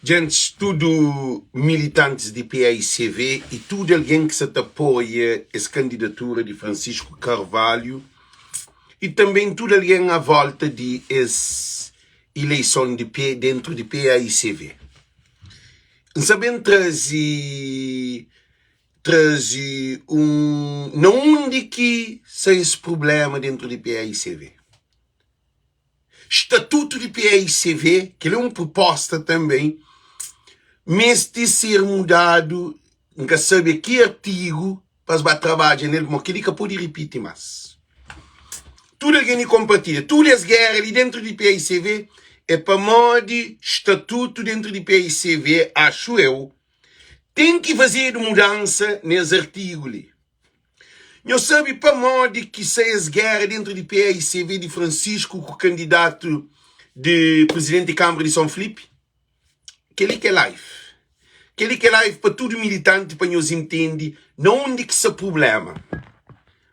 Gente, tudo militantes de PAICV e tudo alguém que se apoia essa candidatura de Francisco Carvalho e também tudo alguém à volta de essa eleição de dentro de PAICV. Sabem trazer não onde que sai esse problema dentro de PAICV. Estatuto de PAICV, que é uma proposta também, mas de ser mudado, nunca sabe que artigo para trabalhar nele, mas que ele pode repetir mais. Tudo alguém compartilha, todas as guerras ali dentro de PAICV é para modo estatuto dentro de PAICV, acho eu, tem que fazer mudança nesse artigo ali. Eu sabe para modo que sai as guerras dentro de PAICV de Francisco, o candidato de presidente de Câmara de São Filipe, que ele quer live. Que ele quer live para todo militante, para nos entender, não onde que esse problema.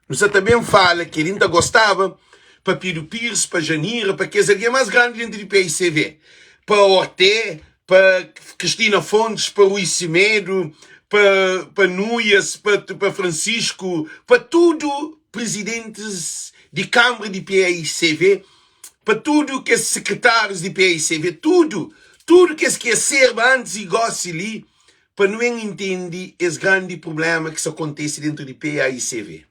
Você também fala que ele ainda gostava para Pedro Pires, para Janira, para que alguém mais grande dentro de PAICV, para Orté, para Cristina Fontes, para Luís Semedo, para Núñez, para Francisco, para tudo presidentes de Câmara de PAICV, para tudo que é secretários de PAICV, tudo que é serva antes e gosta ali, para não entender esse grande problema que se acontece dentro de PAICV.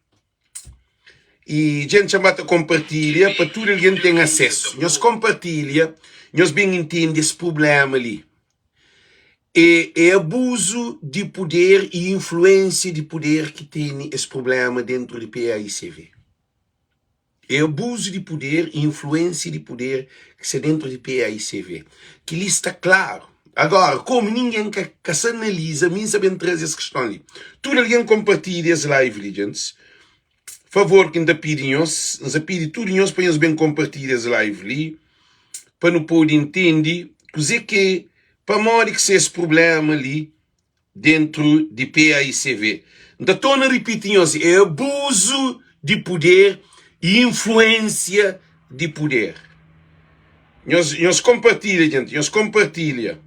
E gente chama a compartilha para tudo alguém tem acesso. Nós compartilha, nós bem entendemos esse problema ali. É abuso de poder e influência de poder que tem esse problema dentro de PAICV. É abuso de poder e influência de poder que está dentro de PAICV. Que ali está claro. Agora, como ninguém que se analisa, nem sabem trazer essa questão ali. Tudo alguém compartilha esse live, legends. Favor, que ainda pedem nós pedem tudo nós para nós bem compartilhar esse live ali, para não poder entender, que para modo que seja esse problema ali, dentro de PAICV. Então, estou a repetir nós, é abuso de poder e influência de poder. Nós compartilha, gente, nós compartilha.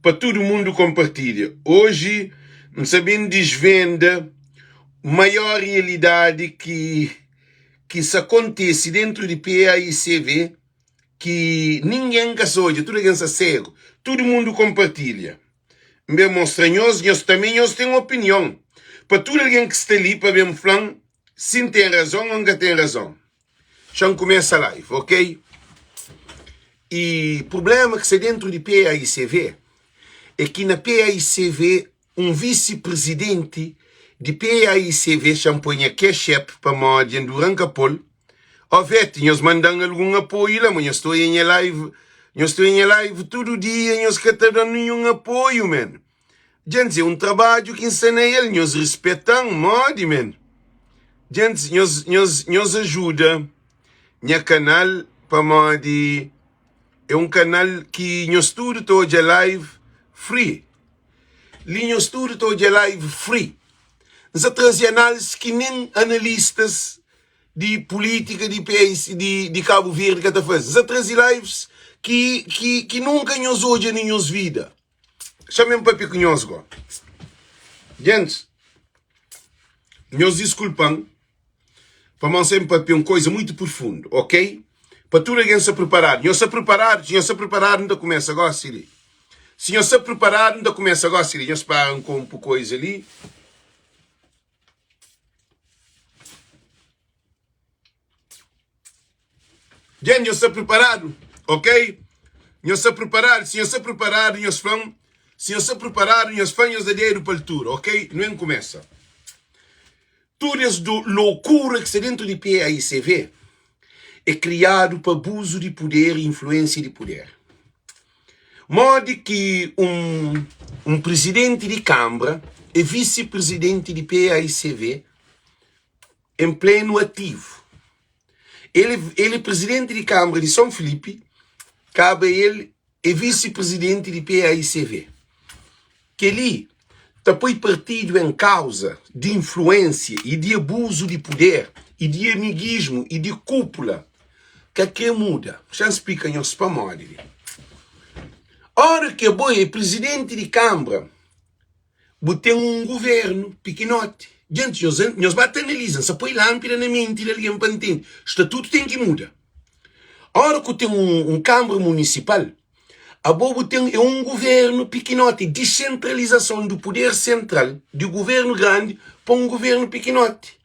Para todo mundo compartilha. Hoje, não sabendo desvenda, maior realidade que se acontece dentro de PAICV, que ninguém caçou, tudo alguém está cego. Todo mundo compartilha. Me mostra nós também temos opinião. Para todo alguém que está ali, para ver falar, se tem razão ou não tem razão. Já começa a live, ok? E o problema que está dentro de PAICV é que na PAICV um vice-presidente de PAICV champanha que é chefe para moda durante a pol. Ovete, nós mandamos algum apoio lá, mas nós estou em live todo dia, nós que tá dando nenhum apoio, man. Gente, é um trabalho que ensina ele, nós respeitamos, moda, man. Gente, nós ajuda, meu canal para moda, é um canal que nós tudo todo de live free. Linhos tudo todo de live free. Nós trazemos análises que nem analistas de política de país de Cabo Verde que está fazendo. Nós trazemos lives que nunca nos hoje nem nos vida. Chamem para que nós go. Gente, nós desculpam para nós sempre para uma coisa muito profunda, ok? Para tudo alguém se preparar. Nós se preparar, ainda começa agora, Siri. Se nós se preparar, ainda começa agora, Siri. Nós param com coisa ali. Gente, nós se preparado, ok? Nós se preparar, se nós se preparar, nós vamos. Se nós se preparar, nós vamos da ideia para a altura, ok? Não começa. Tudo essa loucura que está dentro de PAICV é criado para abuso de poder e influência de poder. Modo que um presidente de Câmara e vice-presidente de PAICV em pleno ativo. Ele é presidente de Câmara de São Filipe, cabe ele é vice-presidente de PAICV. Que ele põe partido em causa de influência e de abuso de poder e de amiguismo e de cúpula que muda? Já explica nós para morrer. Ora que boi é presidente de Câmara, tem um governo pequenote. Gente, nós analisam, se põe lâmpada na mente, ali em pantene, estatuto tem que mudar. Ora que tem um Câmara Municipal, a bobo tem um governo pequenote, descentralização do poder central, do governo grande, para um governo pequenote.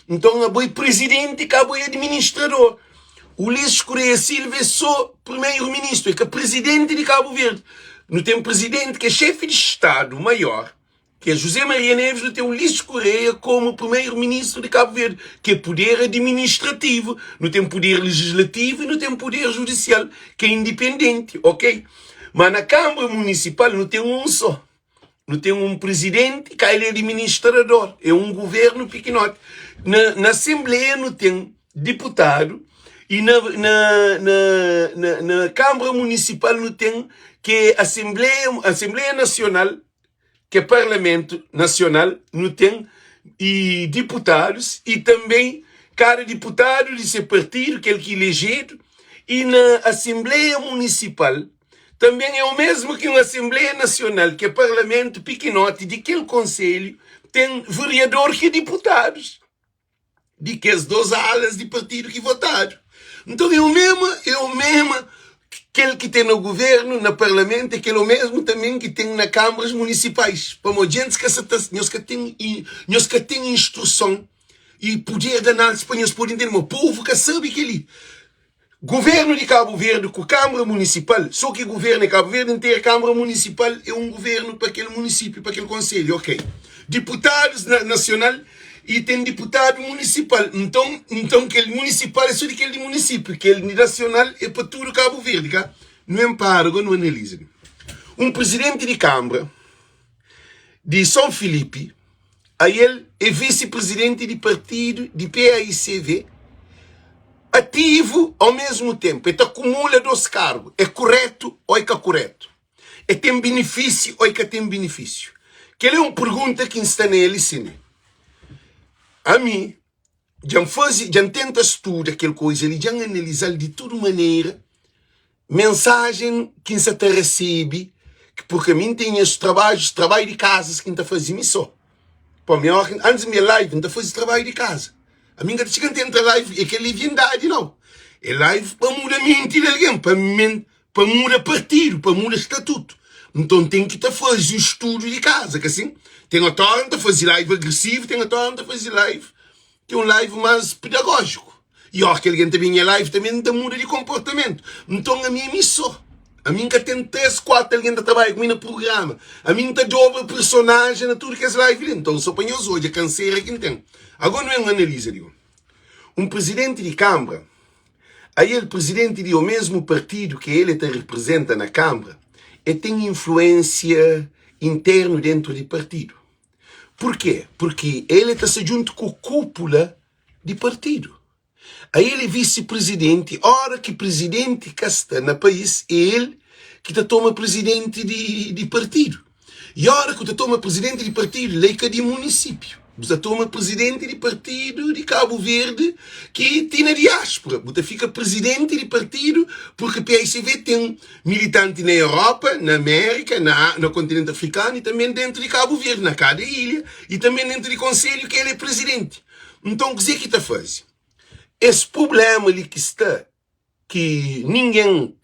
Então, a boi presidente e a boi administrador. O Ulisses Correia Silva é só primeiro-ministro, é que é presidente de Cabo Verde. Não tem um presidente que é chefe de Estado maior, que é José Maria Neves, não tem o Ulisses Correia como primeiro-ministro de Cabo Verde, que é poder administrativo, não tem poder legislativo e não tem poder judicial, que é independente, ok? Mas na Câmara Municipal não tem um só. Não tem um presidente, que ele é administrador, é um governo pequenote. Na Assembleia não tem deputado, e na Câmara Municipal não tem, que é Assembleia Nacional, que é Parlamento Nacional, não tem e deputados, e também cada deputado de seu partido, aquele que é elegido, e na Assembleia Municipal, também é o mesmo que uma Assembleia Nacional, que é Parlamento pequenote, de aquele Conselho, tem vereador que é deputados, de que as duas alas de partido que votaram. Então é o mesmo aquele que tem no governo, no parlamento, é aquele mesmo também que tem nas câmaras municipais. Para a gente nós que tem instrução e poder de análise para nós poder entender, o povo que sabe que ele governo de Cabo Verde com Câmara Municipal, só que governo de Cabo Verde inteiro, Câmara Municipal é um governo para aquele município, para aquele conselho, ok. Deputados nacional e tem deputado municipal. Então aquele municipal é só daquele município, aquele nacional é para tudo Cabo Verde, cá? Não é para, não analisa. Um presidente de Câmara de São Filipe, aí ele é vice-presidente de partido de PAICV, ativo ao mesmo tempo. Ele acumula dois cargos. É correto ou é que é correto? É tem benefício ou é que tem benefício? Que é uma pergunta que está nele, sim. A mim, já tenta estudar aquela coisa, ele já analisa de toda maneira, mensagem que se te recebe, porque a mim tem os trabalho de casa que está fazendo isso. Para mim, antes da minha live, não faz trabalho de casa. A minha que chega a live, é que é verdade, não. É live para mudar a mente de alguém, para mudar partido, para mudar estatuto. Então tem que fazer o estudo de casa, que assim, tem a torna de fazer live agressivo, tem a torna de fazer live, que é um live mais pedagógico. E ó, que alguém também é live, também não muda de comportamento. Então a minha missão, a minha que tem 3, 4, alguém que trabalha comigo no programa, a minha que dobra personagem na tudo que é live, então só para nós hoje, a canseira que tem. Agora não é uma analisa, digo. Um presidente de Câmara, aí ele presidente de o mesmo partido que ele representa na Câmara, e tem influência interna dentro do partido. Por quê? Porque ele está junto com a cúpula de partido. Aí ele é vice-presidente, hora que presidente que está no país, é ele que toma presidente de partido. E hora que toma presidente de partido, ele é de município. Você toma presidente de partido de Cabo Verde que tem na diáspora. Você fica presidente de partido porque a PAICV tem militante na Europa, na América, no continente africano e também dentro de Cabo Verde, na cada ilha, e também dentro do conselho que ele é presidente. Então, o que é que está fazendo? Esse problema ali que está, que ninguém,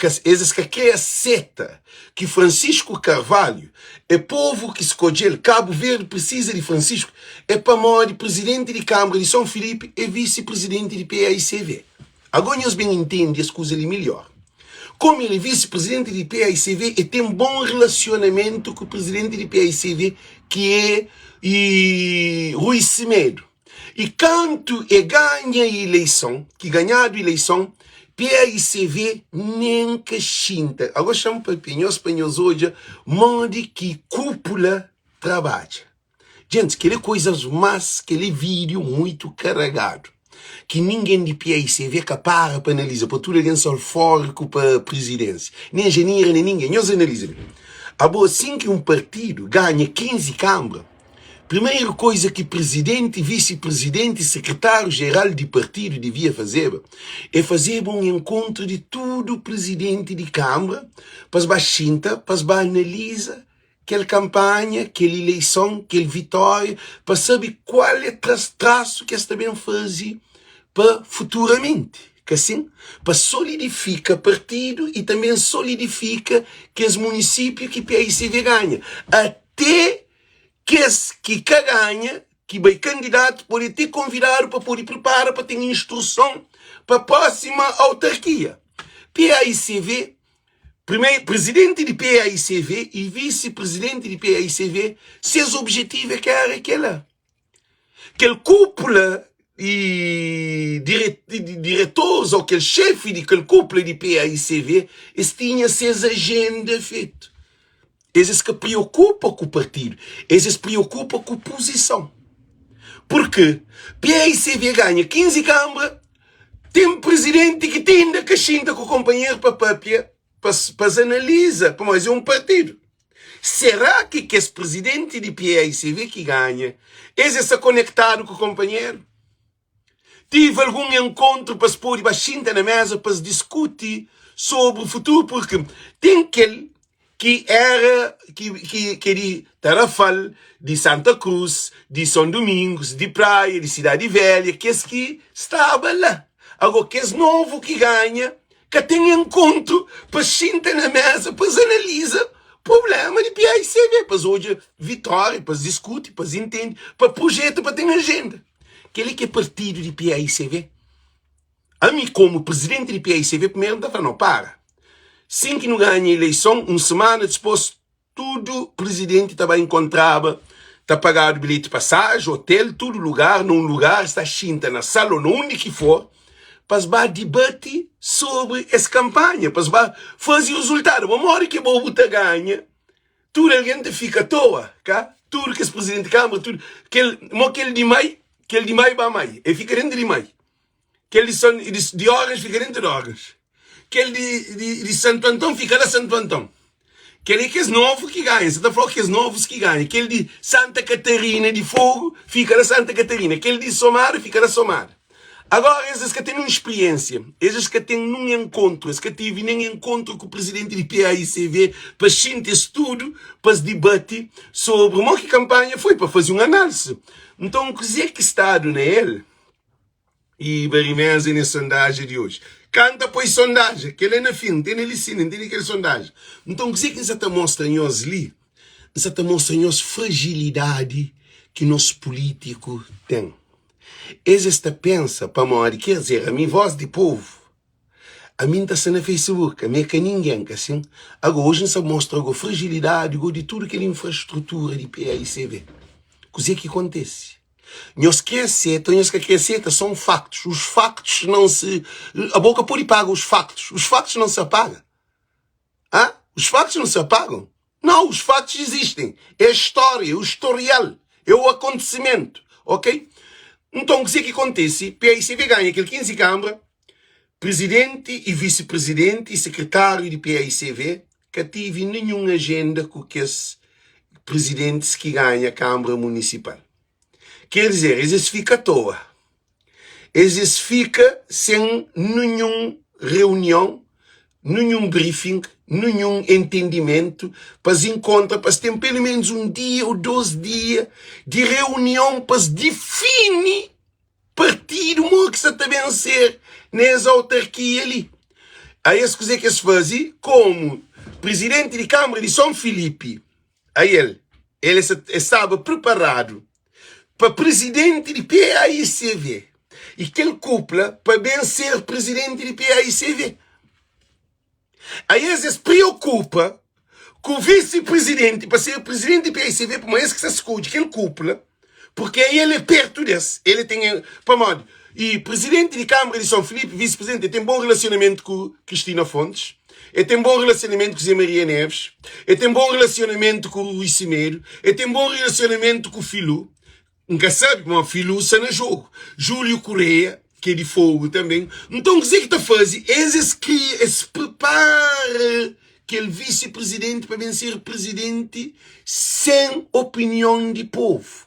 que aceita que Francisco Carvalho é povo que escolheu Cabo Verde precisa de Francisco, é para morrer presidente de Câmara de São Filipe e vice-presidente de PAICV. Agora nós bem entendemos as coisas ali melhor. Como ele é vice-presidente de PAICV e tem um bom relacionamento com o presidente de PAICV, que é Rui Semedo. E quando ele ganha a eleição, que ganhado a eleição, PAICV nem que chinta. Agora chamo para espanhóis hoje, onde que cúpula trabalha. Gente, aquele coisas mais, aquele vídeo muito carregado, que ninguém de PAICV para analisar, para tudo alguém só fórico para a presidência. Nem engenheiro, nem ninguém. Nós analisamos. Assim que um partido ganha 15 câmaras, Primeira coisa que presidente, vice-presidente e secretário-geral de partido devia fazer é fazer um encontro de todo presidente de Câmara, para baixinta, para analisar aquela campanha, aquela eleição, aquela vitória, para saber qual é o traço que está bem fazer para futuramente. Que assim, para solidificar partido e também solidifica que os municípios que o PAICV ganha. Até que ganha, que vai candidato, pode ter convidado para poder preparar, para ter instrução para a próxima autarquia. PAICV, primeiro presidente de PAICV e vice-presidente de PAICV, seus objetivos é que era aquela cúpula e diretores ou aquele chefe de aquele cúpula de PAICV, eles tinham suas agendas feitas. Eles que preocupam com o partido, eles se preocupam com a posição. Porque PAICV ganha 15 câmaras, tem um presidente que tem ainda caixinha com o companheiro para analisar, para mais um partido. Será que esse presidente de PAICV que ganha, eles está conectado com o companheiro? Tive algum encontro para se pôr baixinho na mesa para se discutir sobre o futuro, porque tem aquele que era, que de Tarrafal, de Santa Cruz, de São Domingos, de Praia, de Cidade Velha, que esse que estava lá. Agora, que esse novo que ganha, que tem encontro para sentar na mesa, para analisar problema de PAICV, para hoje vitória, para discutir, para entender, para projeto, para ter agenda. Aquele que é partido de PAICV. A mim, como presidente de PAICV, primeiro estava não para. Sim que não ganha eleição, uma semana depois, tudo presidente estava encontrava, está pagado bilhete de passagem, hotel, todo lugar, num lugar, está chinta na sala, ou onde que for, para debater sobre essa campanha, para fazer o resultado. Uma hora que o povo ganha, tudo alguém fica à toa, cá? Tudo que esse presidente de Câmara, tudo, aquele de maio, aquele de maio para maio, ele fica dentro de maio. Aquele de horas fica dentro de horas. Aquele de Santo Antão fica lá Santo Antão. Aquele que é novo que ganha. Você está falando que é novos que ganha. Aquele de Santa Catarina de Fogo fica lá Santa Catarina. Aquele de Somar fica lá Somar. Agora, esses que têm uma experiência, esses que têm um encontro, esses que tive um encontro com o presidente de PAICV para sentir tudo, para se debater sobre uma que campanha foi para fazer uma análise. Então, o que é que Estado nele? E verificar na sondagem de hoje. Canta pois sondagem, que ele é na fim, tem ele sim, tem aquele sondagem. Então, o que é que isso mostra em nós ali? Isso mostra em nós fragilidade que nosso político tem. Eles pensa para morrer, quer dizer, a minha voz de povo, a minha está no Facebook, a minha que ninguém, assim. Agora, hoje não mostra a fragilidade de tudo aquela infraestrutura de PAICV. O que é que acontece? Nós que aceitam são factos. Os factos não se... A boca pura e paga os factos. Os factos não se apagam. Ah? Os factos não se apagam. Não, os factos existem. É a história, o historial. É o acontecimento. Ok? Então, o que é que acontece? PAICV ganha aquele 15 câmara, presidente e vice-presidente e secretário de PAICV, que tive nenhuma agenda com aqueles presidentes que ganham a Câmara Municipal. Quer dizer, eles ficam à toa. Eles ficam sem nenhuma reunião, nenhum briefing, nenhum entendimento, para se encontrar, para se ter pelo menos um dia ou 2 dias de reunião para se definir partido que se está a vencer nessa autarquia ali. Aí as coisas que se fazem, como presidente de Câmara de São Filipe, aí ele estava preparado para presidente de PAICV. E que ele cúpula para bem ser presidente de PAICV. Aí eles se preocupa com o vice-presidente para ser presidente de PAICV, por mais que se escute que ele cúpula, porque aí ele é perto desse. Ele tem, para modo, e presidente de Câmara de São Filipe, vice-presidente, ele tem bom relacionamento com Cristina Fontes, ele tem bom relacionamento com Zé Maria Neves, ele tem bom relacionamento com o Luís Cimeiro, ele tem bom relacionamento com o Filho. Nunca sabe, mas o Filho está no jogo. Júlio Correia, que é de Fogo também. Então, o que está fazendo? Eles se preparam aquele vice-presidente para vencer presidente sem opinião de povo.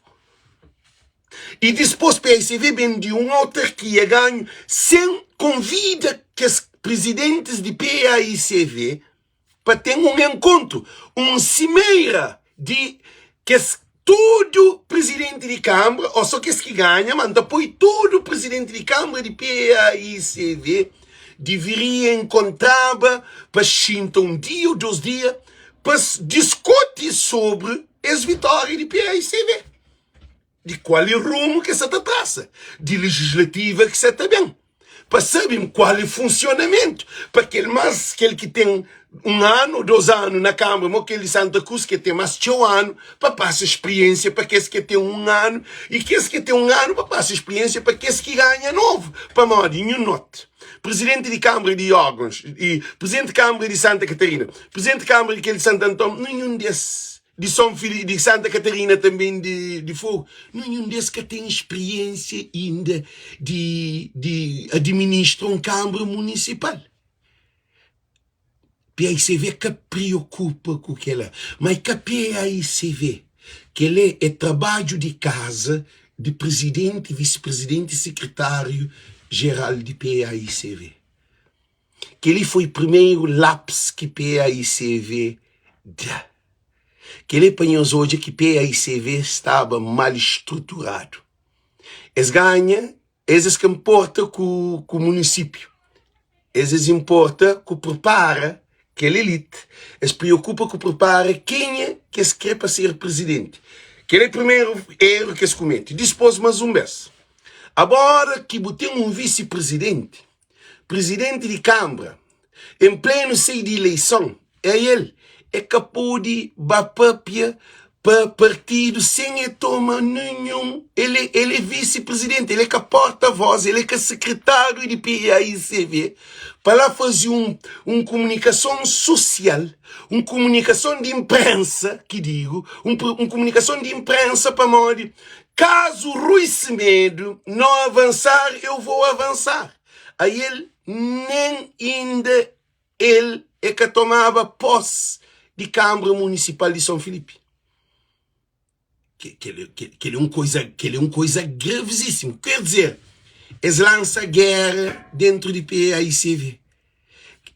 E depois PSV vem de uma autarquia ganho sem convida que os presidentes de PAICV para ter um encontro, cimeira de que tudo presidente de Câmara, ou só que esse que ganha, mas depois todo presidente de Câmara de PAICV deveria encontrar para sentar um dia ou 2 dias para discutir sobre as vitórias de PAICV. De qual é o rumo que você traça, de legislativa que você está bem. Para saber qual é o funcionamento. Para aquele que tem 1 ano, 2 anos na Câmara, ou aquele de Santa Cruz que tem mais de 1 ano, para passar experiência para aqueles que tem 1 ano, e aqueles que tem 1 ano para passar experiência para aqueles que ganham novo. Para modinho note. Presidente de Câmara de órgãos, e presidente de Câmara de Santa Catarina, presidente de Câmara de Santo Antônio, nenhum desses. De São Filipe, de Santa Catarina também de Fogo. Nenhum desses que tem experiência ainda de administrar uma Câmara Municipal. PAICV que preocupa com aquela. Mas que PAICV, que ele é trabalho de casa de presidente, vice-presidente e secretário-geral de PAICV. Que ele foi o primeiro lápis que PAICV dá. Que ele apanhou hoje que PAICV estava mal estruturado. Eles ganham, eles que importam com o município. Eles importam que prepara aquela elite. Eles preocupam que prepara quem é que se quer para ser presidente. Que é o primeiro erro que eles cometem. Depois mais um mês. Agora que tem um vice-presidente, presidente de Câmara, em pleno seio de eleição, é ele. É que pode papia para partido sem tomar nenhum. Ele é vice-presidente, ele é que porta-voz, ele é que secretário de PAICV. Para lá fazer uma comunicação social, uma comunicação de imprensa, que digo, uma comunicação de imprensa para modo, caso Rui Semedo não avançar, eu vou avançar. Aí ele, nem ainda ele é que tomava posse de Câmara Municipal de São Filipe. Que é uma coisa gravíssima. Quer dizer, eles lançam guerra dentro de PAICV.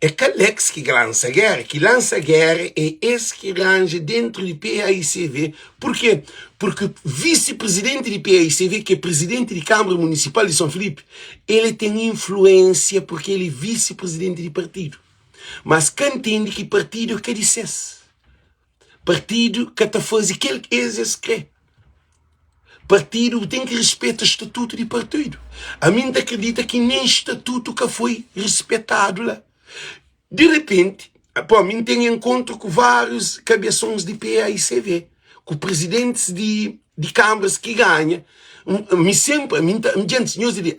É que Alex que lança guerra. Que lança guerra é esse que arranja dentro de PAICV. Por quê? Porque o vice-presidente de PAICV, que é presidente de Câmara Municipal de São Filipe, ele tem influência porque ele é vice-presidente de partido. Mas quem entende que partido que dissesse? Partido que está fazendo aquilo que eles querem. Partido tem que respeitar o estatuto de partido. A mim acredita que nem estatuto que foi respeitado lá. De repente, a mim tem encontro com vários cabeções de PAICV, com presidentes de câmaras que ganham.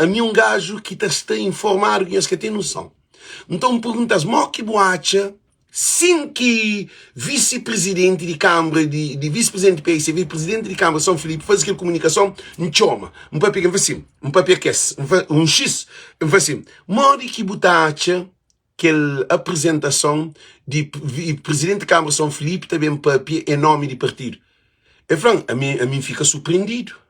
A mim um gajo que está informado, que tem noção. Então perguntas, mas que boacha, sim que vice-presidente de Câmara, de vice-presidente de PAICV, presidente de Câmara São Filipe, faz aquela comunicação, não chama, um papel assim, um papel que um X, assim, mas que boacha, aquela apresentação de presidente de Câmara São Filipe, também um papel em nome de partido. Eu falo, a mim fica surpreendido.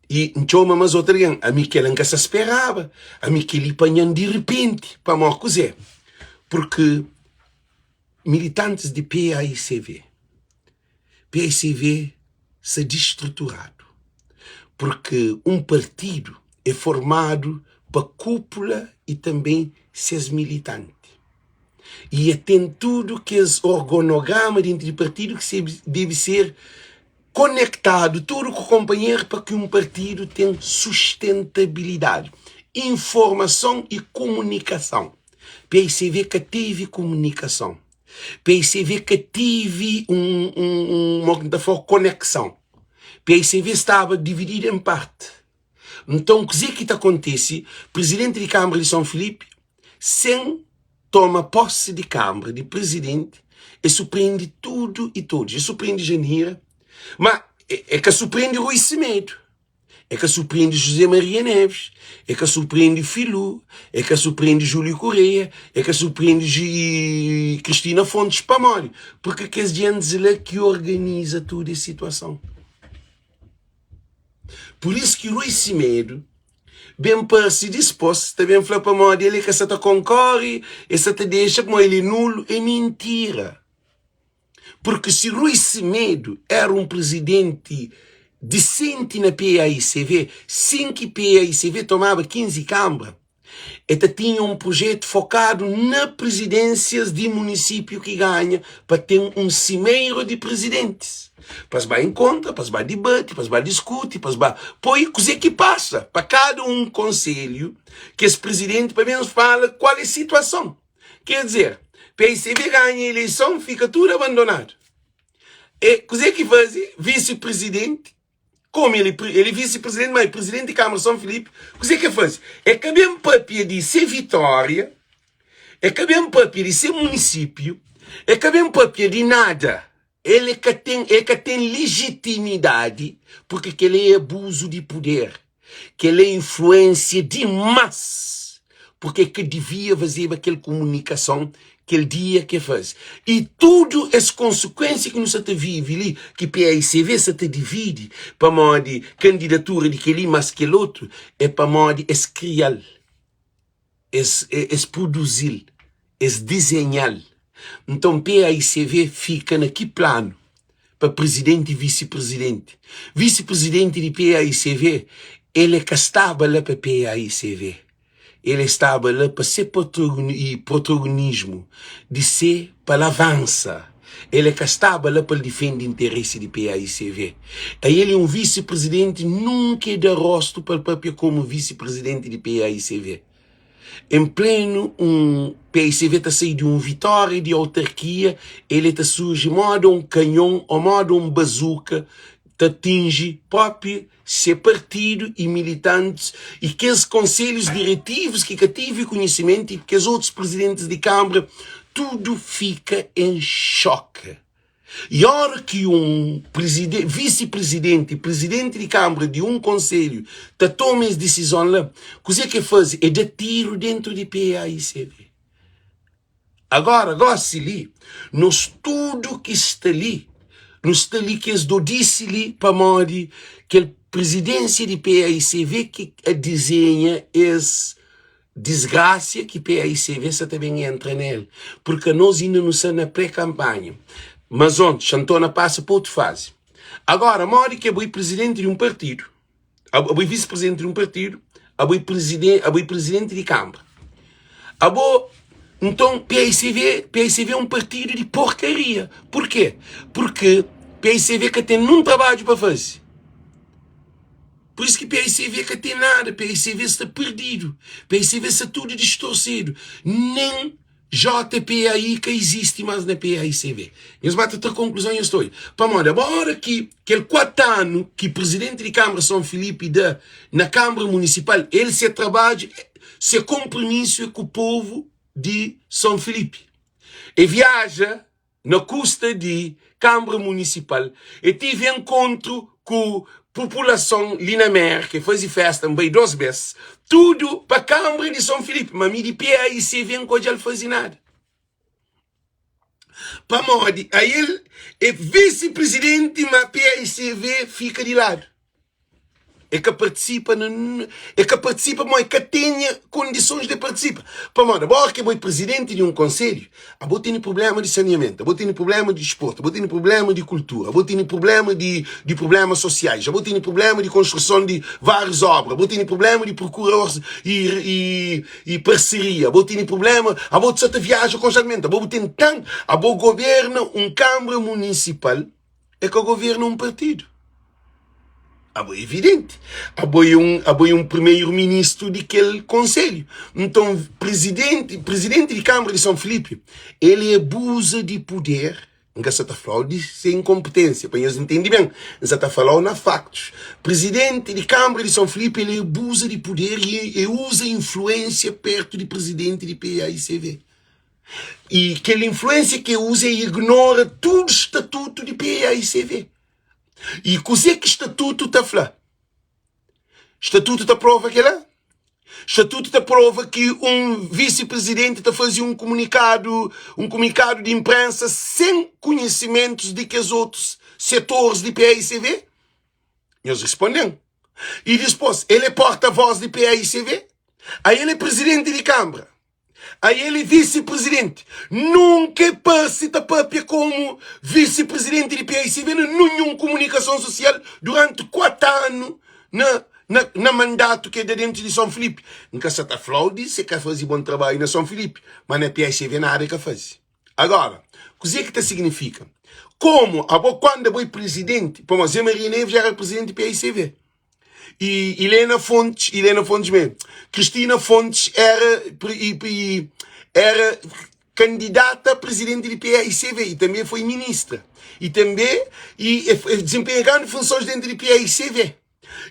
E não mas outra vez, a mim que ele nunca se esperava, a mim que ele apanhando de repente, para uma coisa. Porque militantes de PAICV se destruturado. Porque um partido é formado para cúpula e também seus militantes. E tem tudo que é organograma dentro do partido que deve ser conectado, tudo com o companheiro para que um partido tenha sustentabilidade. Informação e comunicação. PAICV que teve comunicação. PAICV que teve uma conexão. PAICV estava dividido em parte. Então, o que acontece? Presidente de Câmara de São Filipe, sem tomar posse de Câmara, de presidente, e surpreende tudo e todos. E surpreende Janira, mas é que surpreende Rui Semedo, é que surpreende José Maria Neves, é que surpreende Filho, é que surpreende Júlio Correia, é que surpreende Cristina Fontes Pamori, porque que é gente que organiza toda a situação. Por isso que Rui Cimedo, bem parece disposto, também fala para modo ele que essa te concorre, essa te deixa como ele nulo, é mentira. Porque se Rui Cimedo era um presidente decente na PAICV, sem que PAICV tomava 15 câmaras, ele tinha um projeto focado na presidências de município que ganha, para ter um cimeiro de presidentes. Para se em conta, para se debate, para se discutir, para se põe coisa que passa. Para cada um conselho, que esse presidente, pelo menos, fala qual é a situação. Quer dizer, PAICV ganha a eleição, fica tudo abandonado. E coisa que faz vice-presidente, como ele é vice-presidente, mas presidente de Câmara São Filipe, coisa que faz? É que mesmo papel de ser Vitória, é que mesmo papel de ser município, é que mesmo papel de nada. Ele que tem legitimidade, porque que ele é abuso de poder, que ele é influência demais, porque que devia fazer aquela comunicação aquele dia que faz. E tudo as consequências que nos vive ali, que PAICV se te divide para modo de candidatura de aquele mas aquele outro, é para modo de criar, produzir, desenhar. Então PAICV fica naquele plano para presidente e vice-presidente. Vice-presidente de PAICV, ele que estava lá para PAICV. Ele estava lá para ser protagonismo, de ser para avançar. Ele que estava lá para defender o interesse de PAICV. Aí ele é um vice-presidente, nunca dá rosto para o próprio como vice-presidente de PAICV. Em pleno, PAICV está saindo de vitória de autarquia, ele está surge modo um canhão, ou modo um bazuca, te atinge próprio ser partido e militantes e que os conselhos diretivos que tive conhecimento e que os outros presidentes de Câmara, tudo fica em choque. E a hora que um vice-presidente, presidente de Câmara de um conselho, toma as decisões lá, o que é que faz? É dar tiro dentro de PAICV. Agora se ali, nós tudo que está ali, que eles disse ali para modo que a presidência de PAICV que desenha essa desgraça que PAICV se também entra nele. Porque nós ainda não estamos na pré-campanha. Mas onde Xantona passa para outra fase. Agora, modo que é presidente de um partido, é vice-presidente de um partido, é presidente de Câmara. Então, PAICV é um partido de porcaria. Por quê? Porque PAICV que tem um trabalho para fazer. Por isso que PAICV que tem nada, PAICV está perdido, PAICV está tudo distorcido. Nem JPAI que existe mais na PAICV. E eles batem outra conclusão e eu estou. Para moda, agora que aquele 4 anos que o presidente de Câmara São Filipe dá na Câmara Municipal, ele se trabalha, se compromisso com o povo de São Filipe. E viaja na custa de Câmara Municipal e tive encontro com a população Linamer, que faz festa bem 2 vezes, tudo para a Câmara de São Filipe, mas me de PAICV não pode fazer nada. Para modo, aí ele é vice-presidente, mas PAICV fica de lado. É que participa, mas que tenha condições de participar. Para modo, agora que é presidente de um conselho, eu tenho problema de saneamento, eu tenho problema de esporte, eu tenho problema de cultura, eu tenho problema de problemas sociais, eu tenho problema de construção de várias obras, eu tenho problema de procuradores e parceria, eu tenho problema, eu só viajo constantemente, eu tenho tanto, eu governo Câmara Municipal, é que eu governo um partido. É evidente. Há um primeiro-ministro daquele conselho. Então, presidente de Câmara de São Filipe, ele abusa de poder. Não está falando de ser incompetência, para eles entenderem bem. Não está falando na factos. Presidente de Câmara de São Filipe, ele abusa de poder e usa influência perto de presidente de PAICV. E aquela influência que usa ignora todo o estatuto de PAICV. E coisa que estatuto está a falar? Estatuto está prova que lá? Estatuto está prova que um vice-presidente está a fazer um comunicado de imprensa sem conhecimentos de que os outros setores de PAICV? Eles respondem. E depois, ele é porta-voz de PAICV. Aí ele é presidente de Câmara. Aí ele é vice-presidente. Nunca participa como vice-presidente de PAICV em nenhuma comunicação social durante 4 anos na mandato que é de dentro de São Filipe. Nunca se está flaude, se quer fazer bom trabalho na São Filipe, mas na PAICV nada que faz. Agora, o que é que significa? Como, quando eu fui presidente, como Zé Maria Neves já era presidente de PAICV. E Helena Fontes mesmo. Cristina Fontes era candidata a presidente de PAICV e também foi ministra. E também desempenhando funções dentro de PAICV.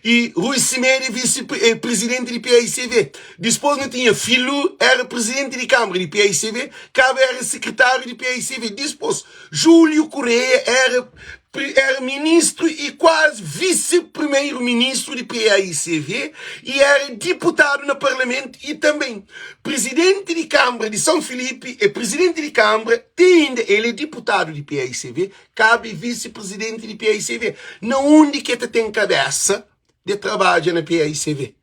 E Rui Cimério, vice-presidente de PAICV. Depois não tinha filho, era presidente de Câmara de PAICV, Cabo era secretário de PAICV. Depois, Júlio Correia era ministro e quase vice-primeiro-ministro de PAICV e era deputado no Parlamento e também presidente de Câmara de São Filipe e presidente de Câmara, ele é deputado de PAICV, cabe vice-presidente de PAICV. Não onde que tem cabeça de trabalho na PAICV.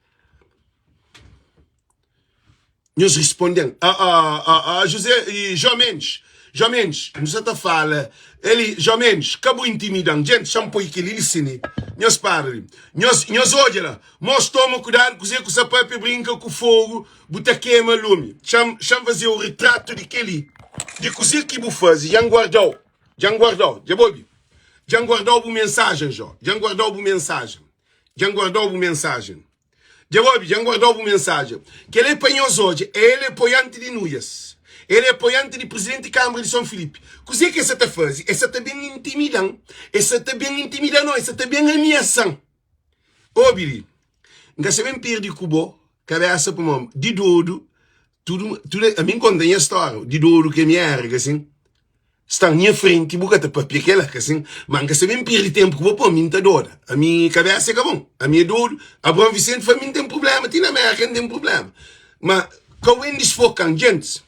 Nós respondemos. José e João Mendes, nos está fala, ele, João Mendes, acabou intimidando, gente, chama por aquele, ele cine, nós padre, nós olha lá, nós tomamos cuidado com o sapato brinca com fogo, bota queima lume, chama fazer o retrato de aquele, de cozer que vou fazer, já guardou, já bobi, já guardou a mensagem, já guardou a mensagem, que ele apanhou hoje, ele é apoiante de Núñez. Ele é apoiante de presidente de Câmara de São Filipe. O que é que essa está fazendo? Essa está bem intimidando. Essa está bem ameaçando. Ô, Billy, não se bem perder cubo, cabeça para mim, de dodo, tudo, a mim conta a história, de dodo que me erga, assim. Está na minha frente, boca de papel que ela, assim, mas não se bem perder tempo cubo para mim, tá doda. A minha cabeça é bom, a minha dodo, a Bom Vicente foi mim tem problema, tem na América não tem problema. Mas, quando eles desfocam, gente,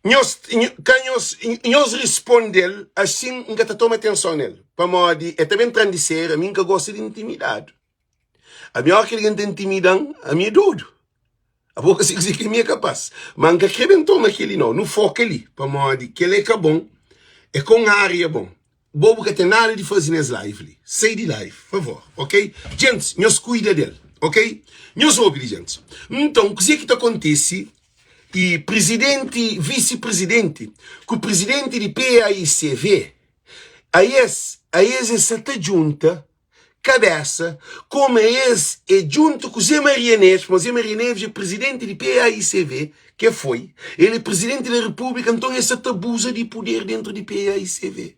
nós respondemos assim, nunca toma atenção nele. Para modo, é também para dizer, a mim que gosta de intimidade. A minha que ele está intimidando, a minha dodo. A boca se diz que a minha é capaz. Mas nunca querem tomar aquele não foca ali. Para modo, que ele é bom, é com a área bom. Bobo que tem nada de fazer nesse live. Sai de live, por favor, ok? Gente, nós cuida dele, ok? Nós ouvimos, gente. Então, o que é que acontece? E presidente, vice-presidente, que o presidente de PAICV, aí essa junta, cabeça, como é junto com Zé Maria Neves, mas Zé Maria Neves é presidente de PAICV, que foi, ele é presidente da República, então essa abusa de poder dentro de PAICV.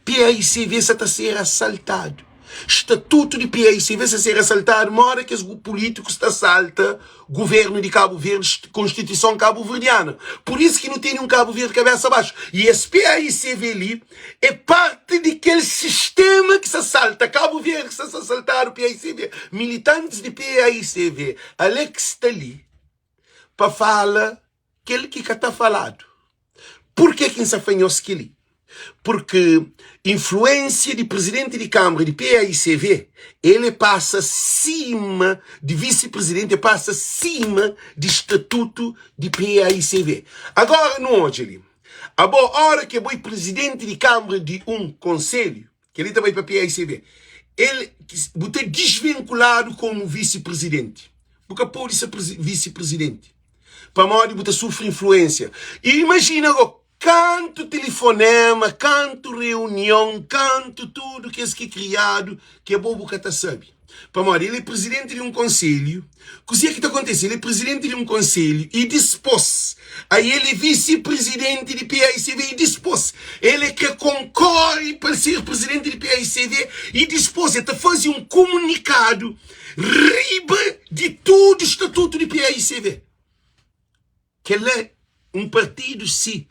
PAICV está a ser assaltado. Estatuto de PAICV a ser assaltado, uma hora que os políticos assaltam governo de Cabo Verde, Constituição cabo-verdiana. Por isso que não tem um Cabo Verde cabeça abaixo. E esse PAICV ali é parte daquele sistema que se assalta. Cabo Verde que se assaltar o PAICV. Militantes de PAICV. Alex está ali para falar aquele que está falado. Por que se afanhou-se ali? Porque influência de presidente de Câmara de PAICV, ele passa acima de vice-presidente, passa acima de estatuto de PAICV. Agora, não hoje ali. A boa hora que eu fui presidente de Câmara de um conselho, que ele também para PAICV, ele está desvinculado como vice-presidente. Porque pode ser vice-presidente. Para modo de sofrer influência. E imagina agora, canto telefonema, canto reunião, canto tudo que é criado, que é bobo que sabe. Para modo, ele é presidente de um conselho. O que é que está acontecendo? Ele é presidente de um conselho e dispôs. Aí ele é vice-presidente de PAICV e dispôs. Ele que concorre para ser presidente de PAICV e dispôs. Ele está fazendo um comunicado riba de todo o estatuto de PAICV. Que ele é um partido, sim,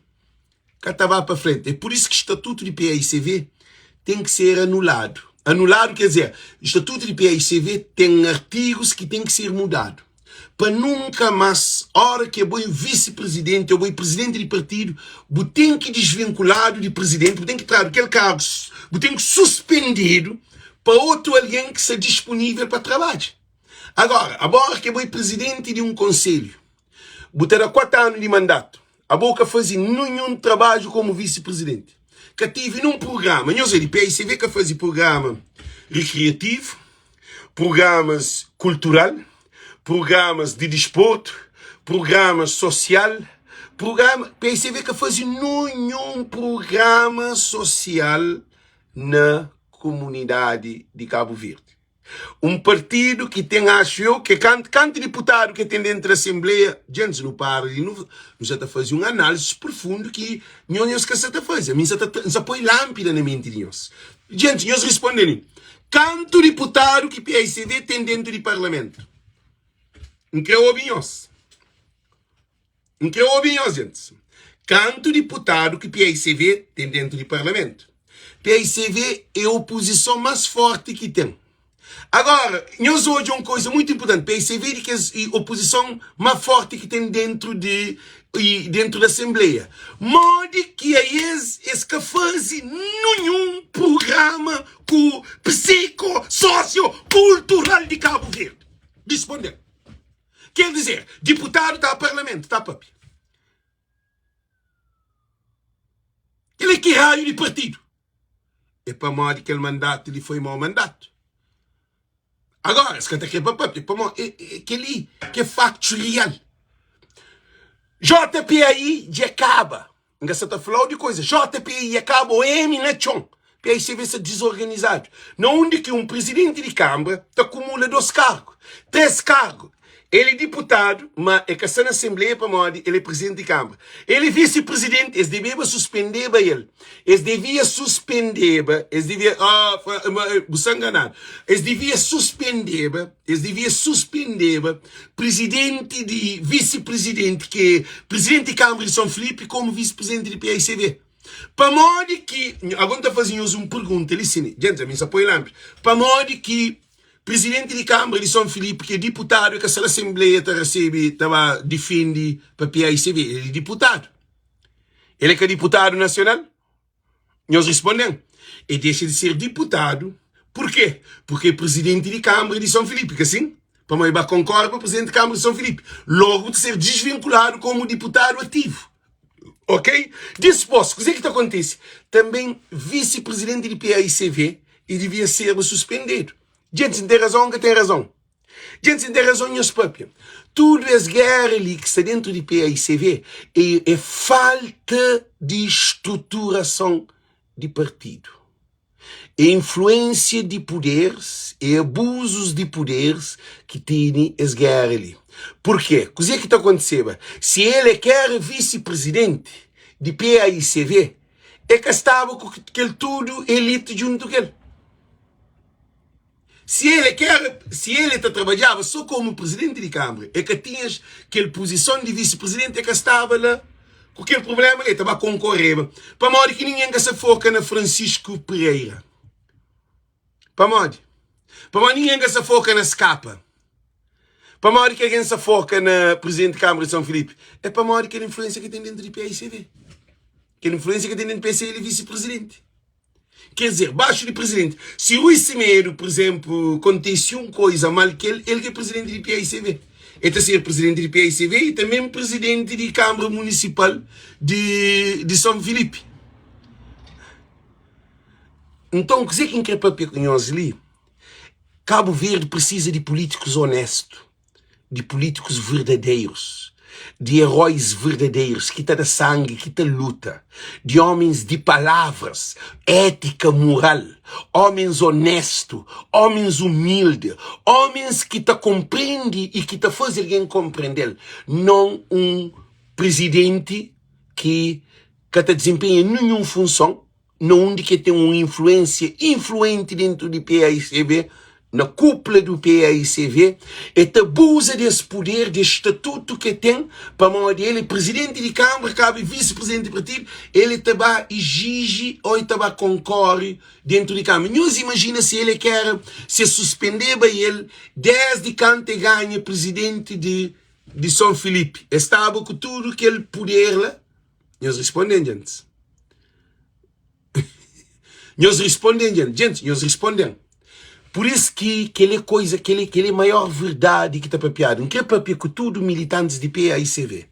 que estava para frente. É por isso que o estatuto de PAICV tem que ser anulado. Anulado quer dizer, o estatuto de PAICV tem artigos que tem que ser mudado. Para nunca mais, hora que eu vou vice-presidente, eu vou presidente de partido, eu tenho que desvinculado de presidente, eu tenho que trazer aquele cargo, eu tenho que suspendido, para outro alguém que seja disponível para trabalho. Agora que eu presidente de um conselho, vou ter 4 anos de mandato, a boca fazia nenhum trabalho como vice-presidente. Que tive num programa, nós de PICV que fazia programa recreativo, programas cultural, programas de desporto, programas social, PICV que fazia nenhum programa social na comunidade de Cabo Verde. Um partido que tem, acho eu, que canto deputado que tem dentro da Assembleia, gente, não para e não está a fazer uma análise profunda que nós que está a fazer. Nós põe lâmpada na mente de nós. Gente, nós respondemos. Canto deputado que PICV tem dentro do Parlamento. Não quer ouvir nós. Não quer ouvir nós, gente. Canto deputado que PICV tem dentro do Parlamento. PICV é a oposição mais forte que tem. Agora, nós hoje uma coisa muito importante. PICV que é a oposição mais forte que tem dentro da Assembleia. Mode que eles que fazem nenhum programa psico-socio-cultural de Cabo Verde. Responder. Quer dizer, deputado está ao Parlamento, está papi. Ele é que raio de partido. É para modo que o mandato lhe foi mau mandato. Agora, se canta aqui para papi, aquele que é facto real. JPI de acaba. Não está a falar de coisa. JPI acaba o M na chão. PICV se desorganizado. Não onde que um presidente de Câmara acumula 2 cargos, 3 cargos. Ele é deputado, mas é que está na Assembleia para modo, ele é presidente de Câmara. Ele é vice-presidente, eles deviam suspender ele. Eles deviam suspender, eles deviam, você enganado. Eles deviam suspender, presidente de vice-presidente, que é presidente de Câmara de São Filipe, como vice-presidente de PICV. Para modo que, agora está fazendo uma pergunta, ele sim, gente, a mim se apoia lá, para modo que presidente de Câmara de São Filipe, que é deputado, que a Assembleia estava defende para PICV, ele é deputado. Ele é que é deputado nacional? Nós respondemos. Ele deixa de ser deputado. Por quê? Porque é presidente de Câmara de São Filipe, que assim, para mim, concorda com o presidente de Câmara de São Filipe. Logo de ser desvinculado como deputado ativo. Ok? Disposto, o que é que acontece? Também vice-presidente de PICV, e devia ser suspendido. Gente, tem razão que tem razão. Gente, tem razão, meus papi. Tudo é guerra ali que está dentro de PICV é falta de estruturação de partido. É influência de poderes e abusos de poderes que tem as guerras ali. Por quê? O que é que está acontecendo? Se ele quer vice-presidente de PICV, é que estava com aquele tudo elite junto com ele. Se ele trabalhava só como presidente de Câmara, é que tinha aquela posição de vice-presidente, é que estava lá com aquele problema, ele estava a concorrer. Para modo que ninguém se foca na Francisco Pereira. Para modo ninguém se foca na Scapa. Para modo que alguém se foca na presidente de Câmara de São Filipe. É para modo que a influência que tem dentro de PICV. Que a influência que tem dentro de PICV, ele é vice-presidente. Quer dizer, baixo de presidente. Se o Semedo, por exemplo, acontece uma coisa mal que ele que é presidente de PICV. Ele está a ser presidente de PICV e também presidente de Câmara Municipal de São Filipe. Então, o que é que quer papel com nós ali? Cabo Verde precisa de políticos honestos, de políticos verdadeiros, de heróis verdadeiros, que está sangue, que está luta, de homens de palavras, ética moral, homens honestos, homens humildes, homens que te compreendem e que te fazem alguém compreender, não um presidente que te desempenha nenhuma função, não onde que tem uma influência influente dentro do PICV, na cúpula do PICV, e te abusa desse poder, desse estatuto que tem, para modo ele, presidente de Câmara, cabe vice-presidente de partido, ele te vai exige ou te vai concorre dentro de Câmara. Nós imagina se ele quer se suspender ele desde quando ganha presidente de São Filipe. Estava com tudo aquele poder lá. Nós respondemos, gente. Nós respondemos, gente. Nós respondemos. Por isso que aquela coisa, aquela maior verdade que está papiada, não quer papiar com tudo militantes de PAICV.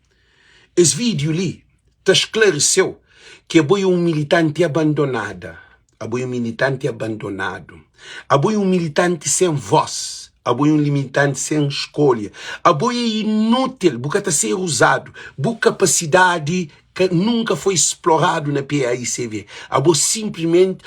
Esse vídeo ali está esclareceu que é um militante abandonado, é um militante abandonado, é um militante sem voz, é um militante sem escolha, é inútil, porque está ser usado, por capacidade que nunca foi explorado na PAICV. Abo simplesmente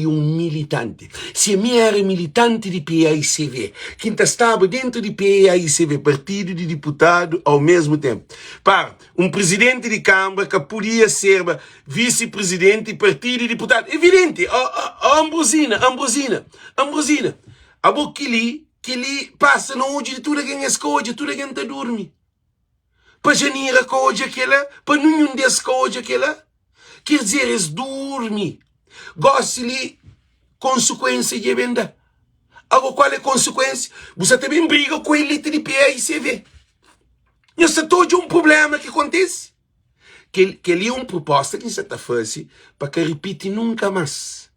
um militante. Se a minha era militante de PAICV, que estava dentro de PAICV, partido de deputado ao mesmo tempo. Para um presidente de Câmara que podia ser vice-presidente de partido de deputado. Evidente, Ambrosina. Abo que ele passa no hoje de tudo quem escolhe, tudo quem está dormindo. Para janeiro que hoje aquela, para nenhum desses que hoje aquela. Quer dizer, eles dormem. Gosta de consequência de venda. Agora, qual é a consequência? Você também briga com a elite de PAICV. Isso é todo um problema que acontece. Que ele é uma proposta que você está fazendo para que repita nunca mais.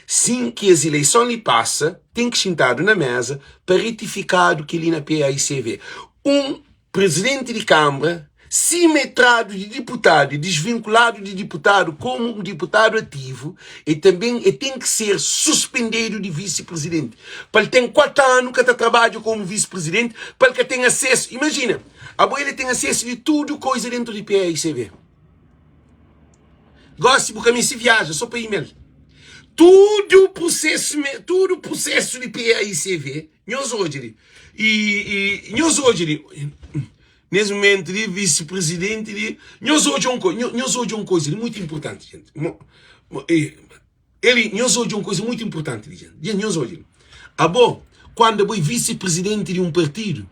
Sim, que as eleições lhe passam, tem que sentar na mesa para retificar o que ele na PAICV. Presidente de Câmara, simetrado de deputado e desvinculado de deputado como um deputado ativo, e também tem que ser suspendido de vice-presidente. Para ele ter 4 anos que está trabalhando como vice-presidente, para que tenha acesso, imagina, agora ele tem acesso de tudo coisa dentro de PAICV. Gosto porque me se viaja, só para e-mail. Tudo o processo de PAICV, nós hoje, nesse momento de vice-presidente, nós hoje uma coisa muito importante, gente. Nós hoje uma coisa muito importante, gente. Nós hoje, quando eu vice-presidente de um partido,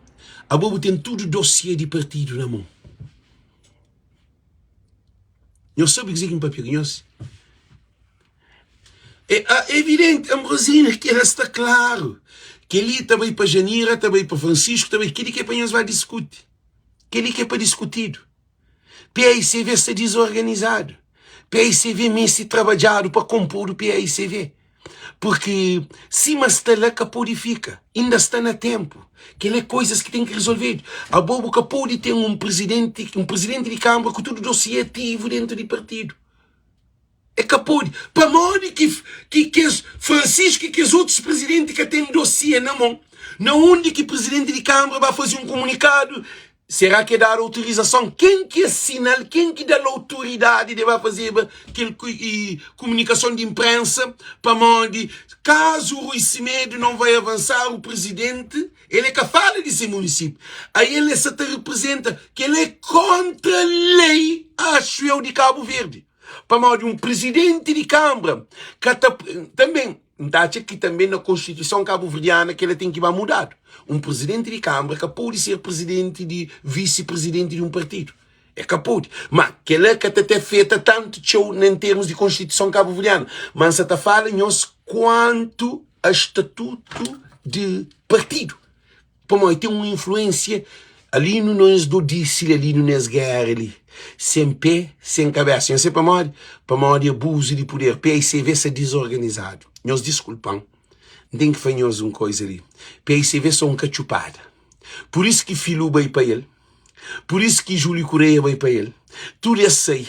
tem tudo o dossiê de partido na mão. Nós sabemos que é um papel, nós. É evidente, Ambrosina, que ela está claro. Que ali também para Janira, também para Francisco, também aquele que é para nós vai discutir. Aquele que é para discutido. PAICV está desorganizado. PAICV mesmo se trabalhado para compor o PAICV. Porque se está lá que purifica, ainda está na tempo. Que é coisas que tem que resolver. A bobo que pode ter um presidente de Câmara com tudo dossiê ativo dentro do partido. É capaz, para modo que Francisco e que os outros presidentes que têm dossiê na mão, não onde que o presidente de Câmara vai fazer um comunicado, será que dar autorização? Quem que assina, quem que dá a autoridade de vai fazer comunicação de imprensa, para modo, caso o Rui Semedo não vai avançar, o presidente, ele é que fala desse município. Aí ele se representa que ele é contra a lei, acho eu, de Cabo Verde. Para mal de um presidente de Câmara, que também, que também na Constituição cabo-verdiana que ele tem que mudar. Um presidente de Câmara que pode ser presidente de vice-presidente de um partido. É que pode. Mas que ele que até feita tanto show em termos de Constituição cabo-verdiana. Mas você está falando quanto a estatuto de partido. Para mal tem uma influência ali no nós do disse ali no nós guerra ali. Sem pé, sem cabeça. Eu sei para mal de abuso de poder. PAICV se desorganizado. Nós desculpam. Tem que fazer uma coisa ali. PAICV são cachupada. Por isso que Filho vai para ele. Por isso que Júlio Correia vai para ele. Tudo eu sei.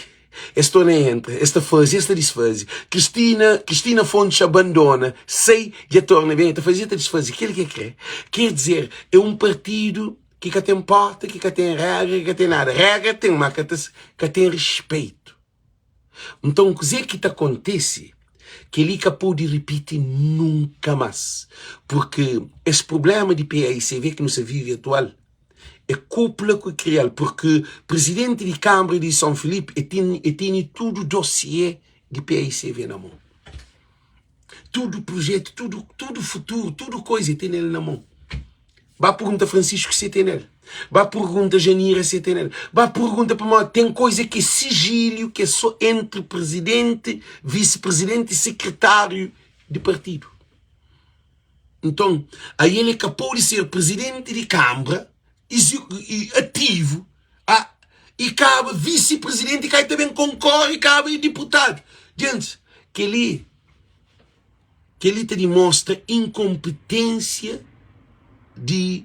Esta não entra, esta faz, esta desfaz. Cristina Fontes abandona, sei e a torna bem, esta faz, esta desfaz. Aquele que quer. Quer dizer, é um partido que tem porta, que tem regra, que tem nada. Regra tem uma que tem respeito. Então, o que acontece? Que ele pode repetir nunca mais. Porque esse problema de PAICV que não se vive atual é cúpula que criou. Porque o presidente de Câmara de São Felipe tem tudo dossiê de PAICV na mão. Tudo projeto, tudo futuro, tudo coisa tem ele na mão. Vai perguntar Francisco se tem nele. Vai perguntar Janira se tem nele. Vai perguntar para mim. Tem coisa que é sigilo, que é só entre presidente, vice-presidente e secretário de partido. Então, aí ele acabou de ser presidente de Câmara, e ativo, e cabe vice-presidente, e cai também concorre, e cabe deputado. Gente, que ele que ele te demonstra incompetência de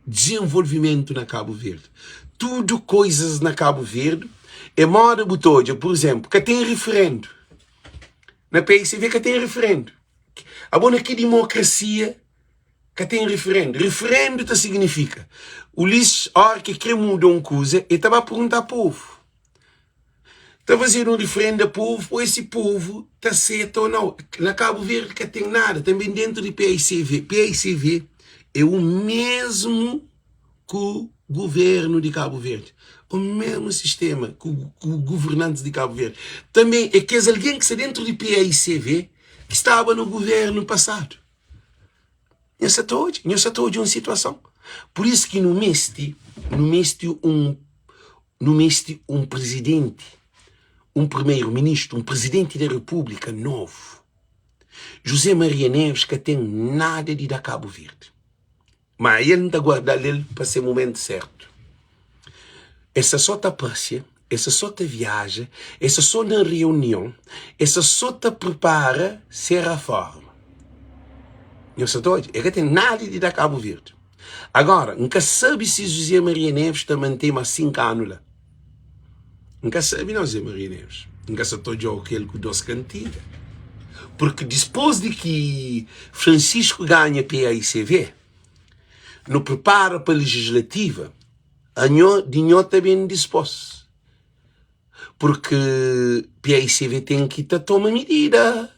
desenvolvimento na Cabo Verde. Tudo coisas na Cabo Verde é moda butoja, por exemplo, que tem referendo. Na PICV que tem referendo. A boa que democracia que tem referendo. Referendo tá significa o lixo, a que quer mudar uma coisa, e estava a perguntar ao povo. Está fazendo um referendo ao povo, ou esse povo está certo ou não. Na Cabo Verde que tem nada, também dentro de PICV. PICV é o mesmo que o governo de Cabo Verde. O mesmo sistema que o governante de Cabo Verde. Também é que é alguém que está dentro de PICV que estava no governo passado. Não está todos uma situação. Por isso que no Meste um presidente, um primeiro-ministro, um presidente da República novo. José Maria Neves que tem nada de dar Cabo Verde. Mas ele não está guardando ele para ser o momento certo. Essa só te passeia, essa só te viaja, essa só na reunião, essa só te prepara ser a forma. Não sei todos, ele tem nada de dar Cabo Verde. Agora, nunca sabe se José Maria Neves está mantendo há 5 anos lá. Nunca sabe não, José Maria Neves. Nunca sabe todo aquele que doce cantiga. Porque depois de que Francisco ganha PICV, no preparo para a legislativa, dinho está bem disposto. Porque PICV tem que tomar medida.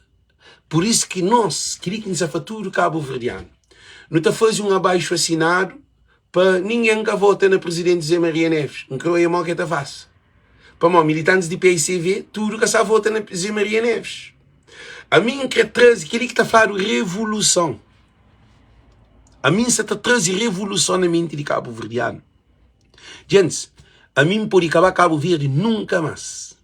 Por isso que nós, queríamos a fatura cabo-verdiano, não está fazendo um abaixo assinado para ninguém que vota na presidente José Maria Neves. Não creio mal que está fácil. Para nós, militantes de PICV, tudo que se vota na José Maria Neves. A mim que traz, aquele que está falando revolução. A mim se está trazendo revolução na mente de cabo-verdiano. Gente, a mim pode acabar Cabo Verde nunca mais.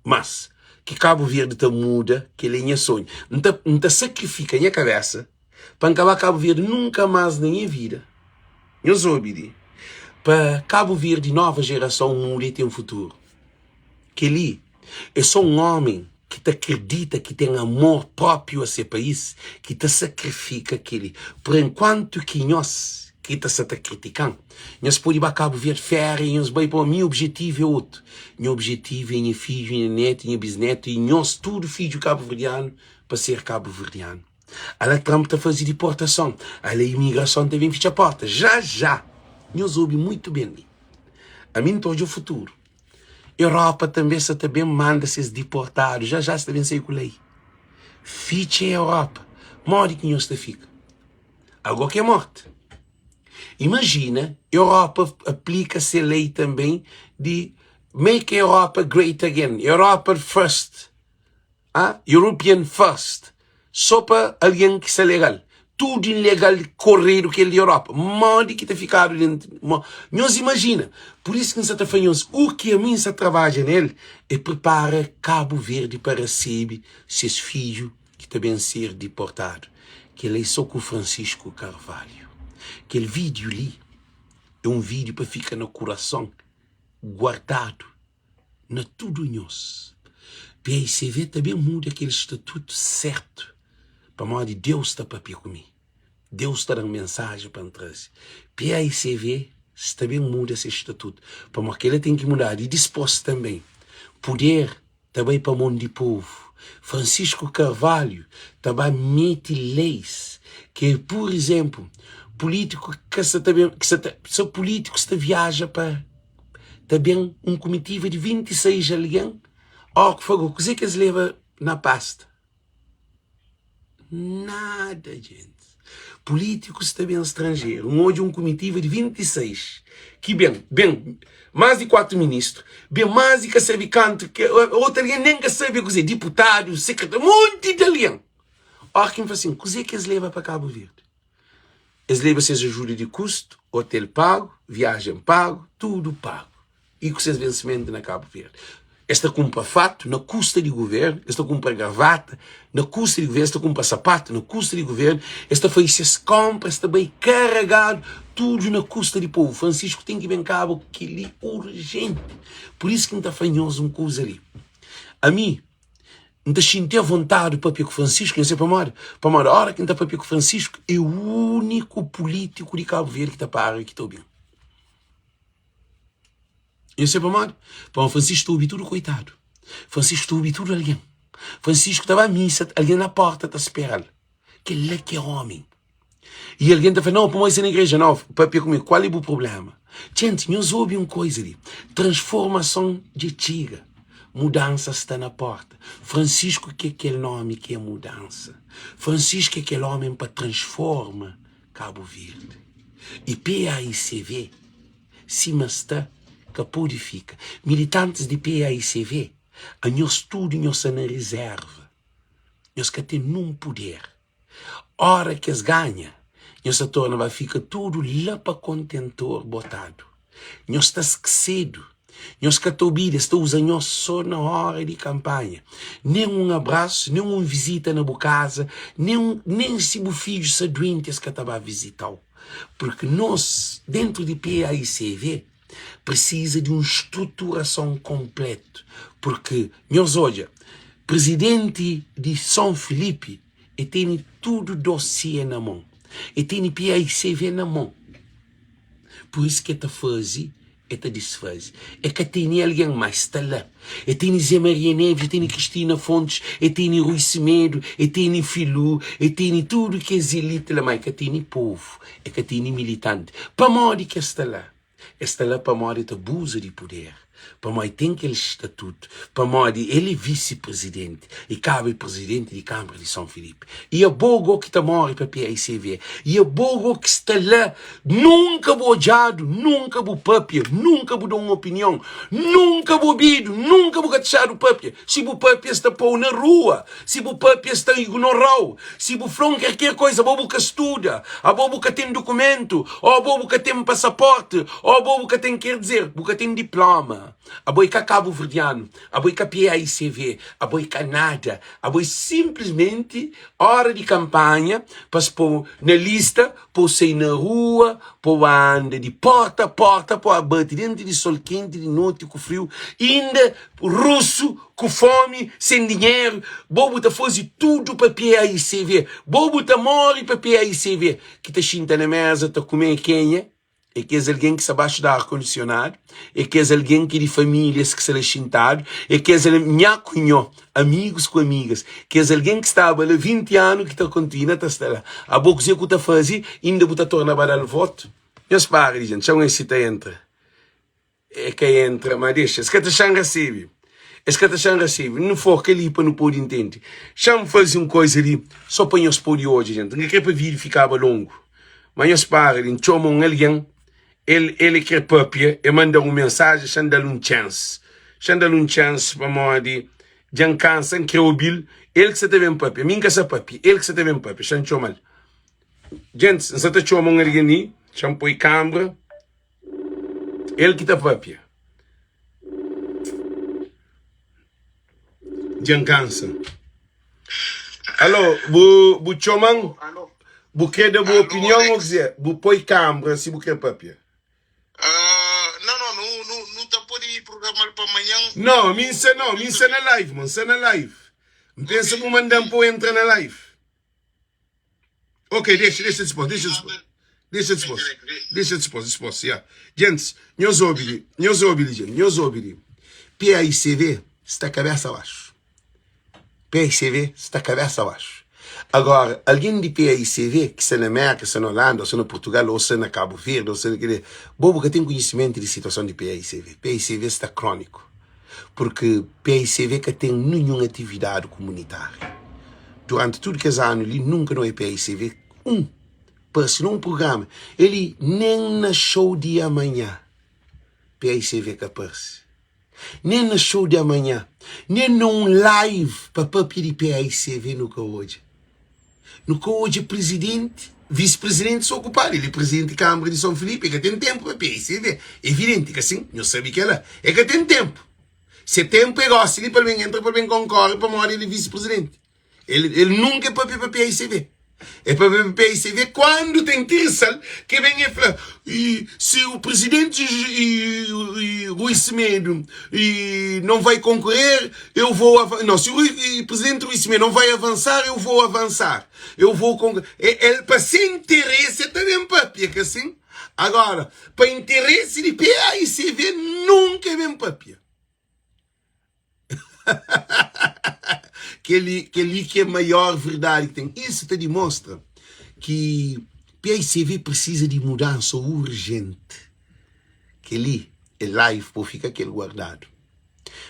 Mas, que Cabo Verde te muda, que ele é sonho. Não te sacrifica a minha cabeça para acabar Cabo Verde nunca mais na minha vida. Eu sou obediente. Para Cabo Verde, nova geração, muda e tem um futuro. Que ele é só um homem que te acredita que tem amor próprio a seu país, que te sacrifica aquele. Por enquanto que nós, que está te criticando, nós podemos ir a Cabo Verde férias, nós vamos, meu objetivo é outro. Meu objetivo é minha filho, minha neto, minha bisneto, e nós tudo filho cabo-verdiano para ser cabo-verdiano. A Trump está fazendo deportação, a imigração também fecha a porta. Já. Nós ouvimos muito bem. A mim todo o futuro. Europa também manda esses deportados. Já está bem sei com lei. Fiche a Europa. Morre que nós fica. Algo que é morte. Imagina, Europa aplica-se a lei também de Make Europa Great Again. Europa First. European First. Só para alguém que é legal. Tudo ilegal correr o que é da Europa. Mande que está ficado dentro. Nós imagina. Por isso que nós estamos fazendo o que a mim se trabalha nele é preparar Cabo Verde para receber seus filhos que também ser deportados. Que ele é só com Francisco Carvalho. Aquele vídeo ali é um vídeo para ficar no coração, guardado, na tudo nós. PICV também muda aquele estatuto certo. Para modo de Deus está para comigo. Deus está dando mensagem para nós. PICV também muda esse estatuto. Para modo que ele tem que mudar. E disposto também. Poder também para o mundo de povo. Francisco Carvalho também mete leis. Que, por exemplo, político se político se viaja para também um comitiva de 26 alguém. Que foi o que eles levam na pasta? Nada, gente. Políticos também estrangeiros. Hoje um comitiva de 26. Que bem, mais de 4 ministros. Bem, mais de que sabe canto. Outro alguém nem que sabe o que é. Deputado, secretário, um monte de alguém. Quem fala assim, o que eles levam para Cabo Verde? Eles levam seus ajudas de custo, hotel pago, viagem pago, tudo pago. E com seus vencimentos na Cabo Verde. Esta compra fato na custa de governo, esta compra gravata na custa de governo, esta compra sapato na custa de governo, esta faz essas compras, esta bem carregado, tudo na custa de povo. Francisco tem que bem cabo que ali urgente. Por isso que não está fanhoso uma coisa ali. A mim, não te sentir a vontade para com Francisco, não sei para a hora que não está para com Francisco, é o único político de Cabo Verde que está para e que está bem. Eu sei para Francisco está tudo coitado. Francisco está tudo alguém. Francisco estava à missa, alguém na porta está esperando. Que ele é que é homem. E alguém está falando, não, para nós na igreja, não, papi comigo, qual é o problema? Gente, nós ouvimos uma coisa ali, transformação de tiga, mudança está na porta. Francisco que é aquele nome que é mudança. Francisco é aquele homem para transforma Cabo Verde. E PAICV, cima está, que purifica. Militantes de PAICV, a nós tudo nós na reserva. Nós que tem num poder. Hora que as ganha, nós se torna, vai ficar tudo lá para contentor botado. Nós está esquecido. Nós que está usando nós só na hora de campanha. Nem um abraço, nem uma visita na boa casa, nem se o filho se doente que estava a visitar. Porque nós, dentro de PAICV, precisa de uma estruturação completa. Porque, nós olha, presidente de São Felipe, ele tem tudo dossiê na mão. Ele tem PAICV na mão. Por isso que ele faz, ele desfaz. É que tem alguém mais, está lá. Ele tem Zé Maria Neves, ele tem Cristina Fontes, ele tem Rui Semedo, ele tem Filu, ele tem tudo que é elite lá, mas que tem povo, é que tem militante. Para morrer que está lá. Está lá para morrer abuso de poder. Para morrer tem aquele estatuto. Para morrer ele é vice-presidente e cabe presidente de Câmara de São Felipe. E a bogo que está morre para a PAICV. E a bogo que está lá nunca vou odiado, nunca vou papia, nunca vou dar uma opinião, nunca vou bido, nunca vou deixar o papia. Se o papia está pôr na rua, se o papia está ignorado, se o front qualquer coisa, a bobo que estuda, a bobo que tem documento, ou a bobo que tem passaporte, ou a bobo que tem, quer dizer, que tem diploma. A boi que Cabo Verdeano, a boi que PAICV, a boi que nada, a boi simplesmente hora de campanha para se pôr na lista, para sair na rua, para andar de porta a porta, para bater dentro de sol quente, de noite, com frio, ainda russo, com fome, sem dinheiro, bobo tá fazer tudo para PAICV, bobo tá morre para PAICV, que tá xinta na mesa, tá comer quenha. É que é alguém que se abaixo da ar-condicionado, é que é alguém que de famílias que se lixintado, é que é minha cunhó, amigos com amigas, que é alguém que estava há 20 anos que está contínua, está lá. A boca que está fazendo, ainda está tornando a dar o voto. Meus pais, gente, chama esse que entra. É que entra, mas deixa, se que te chama recebe. Esse que te chama recebe, não for que ali para não pôr entender. Chama fazer uma coisa ali, só para nós pôr de hoje, gente, não quer para vir ficava longo. Mas meus pais, gente, chamam alguém. Ele quer papia e manda uma mensagem, chama-lhe um chance. Chama-lhe um chance para morrer. Já cansa, que é o Bill. Ele que se teve um papia. Minha que se papia. Ele que se teve um papia. Chama-lhe. Gente, não se te chama um alguém, chama para a câmara. Ele que está papia. Já cansa. Alô, bu chamam? Bu quer dar boa opinião ou dizer? Bu põe câmara se bu quer papia. Não tá pode programar para amanhã. Não, me na live, mano, na live. Pensa que mandar para entrar na live. Ok, deixa dispor. Yeah. Gente, nós ouvimos, PAICV está cabeça abaixo. PAICV está cabeça abaixo. Agora, alguém de PAICV, que está na América, está na Holanda, ou está na Portugal, ou está na Cabo Verde, ou está naquele... Bobo que tem conhecimento de situação de PAICV. PAICV está crônico. Porque PAICV que tem nenhuma atividade comunitária. Durante tudo que é ano, ele nunca não é PAICV. Parece um programa. Ele nem na show de amanhã. PAICV que aparece. Nem na show de amanhã. Nem num live para papir de PAICV nunca hoje. No que hoje presidente, vice-presidente se ocupar, ele é presidente da Câmara de São Felipe, é que tem tempo para PAICV. É evidente que assim, não sabe que ela é que tem tempo. Se tempo é gosta, ele para bem entra, para bem concorre, para morrer ele vice-presidente. Ele nunca é para PAICV. É para ver o PICV quando tem terça que vem e fala, e se o presidente Rui Semedo não vai concorrer, eu vou avançar. Não, se o presidente Rui Semedo não vai avançar, eu vou avançar. Eu vou concorrer. Para ser interesse também papia, que assim. Agora, para interesse de PICV nunca é bem papia. que é a maior verdade que tem. Isso te demonstra que PICV precisa de mudança urgente. Que ali é live para ficar aquele guardado.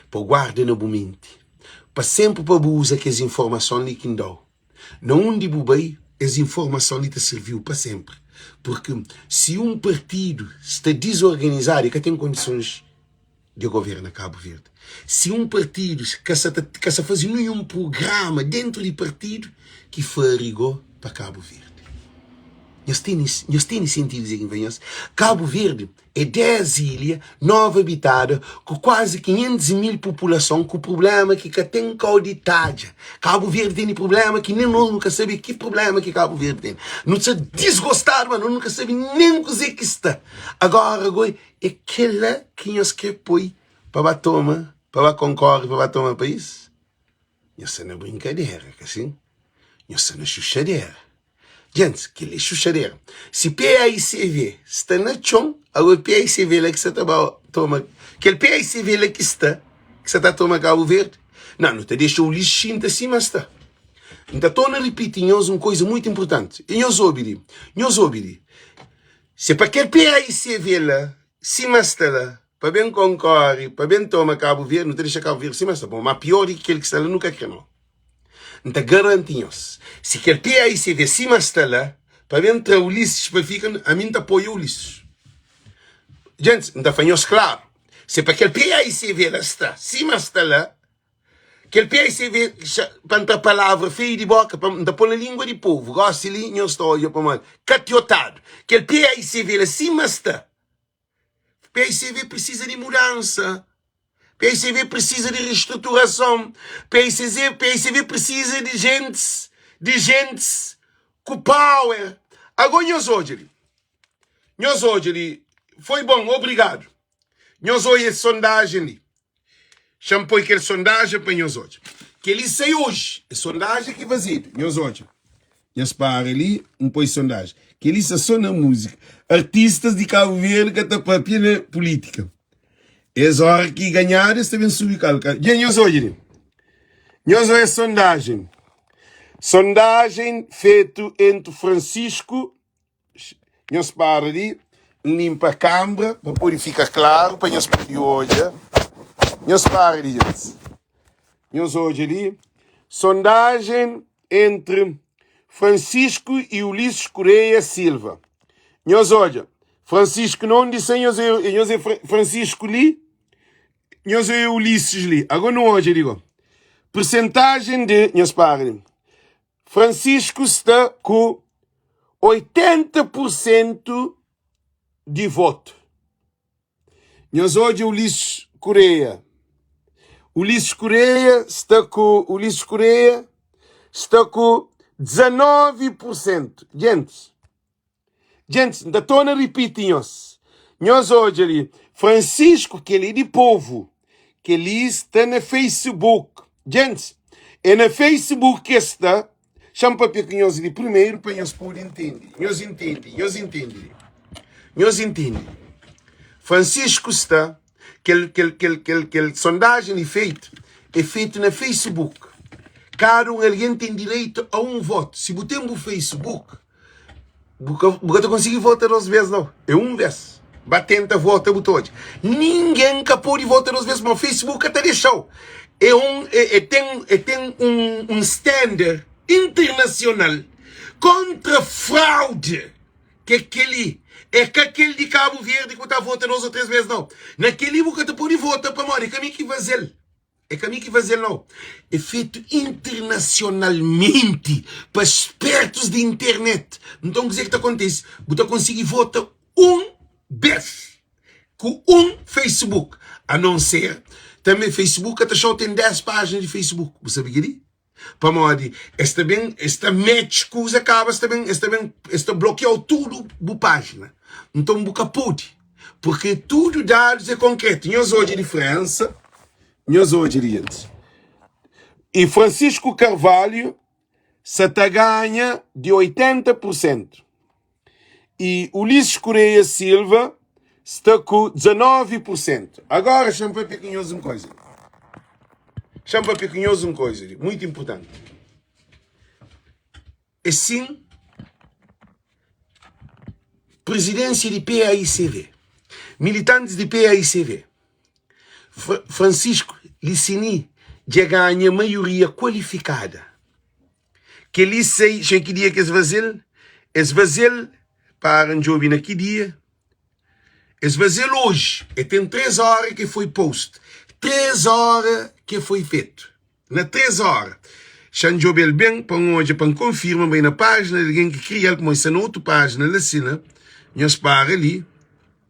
Para guardar na mente. Para sempre para usar que as informações que dão. Não onde bubei, as informações te serviu para sempre. Porque se um partido está desorganizado e que tem condições de governo a Cabo Verde, se um partido que está fazendo um programa dentro do partido que farigou para Cabo Verde. Nós temos sentido dizer que venhamos. Cabo Verde é 10 ilhas, 9 habitadas, com quase 500 mil população, com problema que tem cauditagem. Cabo Verde tem problema que nem nós nunca sabemos que problema que Cabo Verde tem. Não se desgostar, mas nós nunca sabemos nem o que está. Agora, é aquela que nós queremos pôr para tomar, para concorrer, para tomar o país. Isso não é brincadeira, assim. Isso não é chuchadeira. Gente, que é chuchadeira. Se PICV está na chão, agora PICV lá que você está toma, aquele PICV lá que você está toma Cabo Verde, não te deixa o lixinho assim, mas está. Então, estou a repetir uma coisa muito importante. E nós ouvimos. Se para aquele PICV lá, se mas está lá, para bem concorre, para bem toma Cabo Verde, não te deixa Cabo Verde, se mas está bom, mas pior do que aquele que está lá, nunca quer não. Então, garantimos. Se aquele PICV cima está lá, para entrar o Ulisses, para ficar, a mim te apoia o Ulisses. Gente, então fazemos claro. Se para aquele PICV lá está, cima está lá, aquele PICV, para a palavra feia de boca, para pôr na língua de povo, gosta ali, não estou a para mal, catiotado. Aquele PICV lá cima está. PICV precisa de mudança. PICV precisa de reestruturação. PICV precisa de gente com power. Agora, nós hoje, foi bom, obrigado. Nós hoje, a sondagem ali. Champou aquela sondagem para nós hoje. Que ele saiu hoje. A sondagem que vazia. Nós hoje. Nós para ali, põe sondagem. Que ele só na música. Artistas de Cabo Verde que estão para a política. Eles hora que ganharam, eles também subem calcar. E nós hoje a sondagem. Sondagem feita entre Francisco, nós para ali, limpa a câmara, para poder ficar claro, para nós poder hoje. Nós para ali, gente. Nós hoje ali. Sondagem entre Francisco e Ulisses Correia Silva. Nós hoje. Francisco não disse, nós é Francisco ali. Nós é Ulisses ali. Agora não hoje, digo. Percentagem de... Nós parem. Francisco está com 80% de voto. Nós hoje Ulisses Correia. Ulisses Correia está com 19%. Gente, ainda estou a repetir, nós hoje ali, Francisco, que ele é de povo, que ele está no Facebook. Gente, é no Facebook que está, chama para que nós ali primeiro, para nós poder entender. Nós entendemos. Francisco está, que sondagem é feita no Facebook. Cada alguém tem direito a um voto. Se botamos no Facebook, você consegue votar 2 vezes, não. É 1 vez. Batenta, vota, botou. Ninguém capou de votar 2 vezes, mas o Facebook até deixou. Tem um standard internacional contra fraude. Que aquele de Cabo Verde que está votando 2 ou 3 vezes, não. Naquele você pode votar para morrer. É caminho que vai fazer. Não. É feito internacionalmente para expertos de internet. Então, o que acontece? Você consegue votar 1 vez com um Facebook. A não ser, também Facebook, até só tem 10 páginas de Facebook. Você sabe o que é? Para modo, esta match que usa acaba, esta bloqueou tudo a página. Então, nunca pode. Porque tudo dados é concreto. Nós hoje a diferença, nós hoje, gente. E Francisco Carvalho se ganha de 80%. E Ulisses Correia Silva está com 19%. Agora, chama para pequenhoso uma coisa. Muito importante. Assim, presidência de PAICV, militantes de PAICV, Francisco Licini já ganha maioria qualificada. Que ele sei, que dia que esvaziel, para não ouvir naquele dia, esvaziel hoje, e tem 3 horas que foi post, 3 horas que foi feito, na 3 horas, Xanjobel bem, para hoje, para confirmar bem na página, alguém que cria, como isso na outra página, lá cima, nós para ali,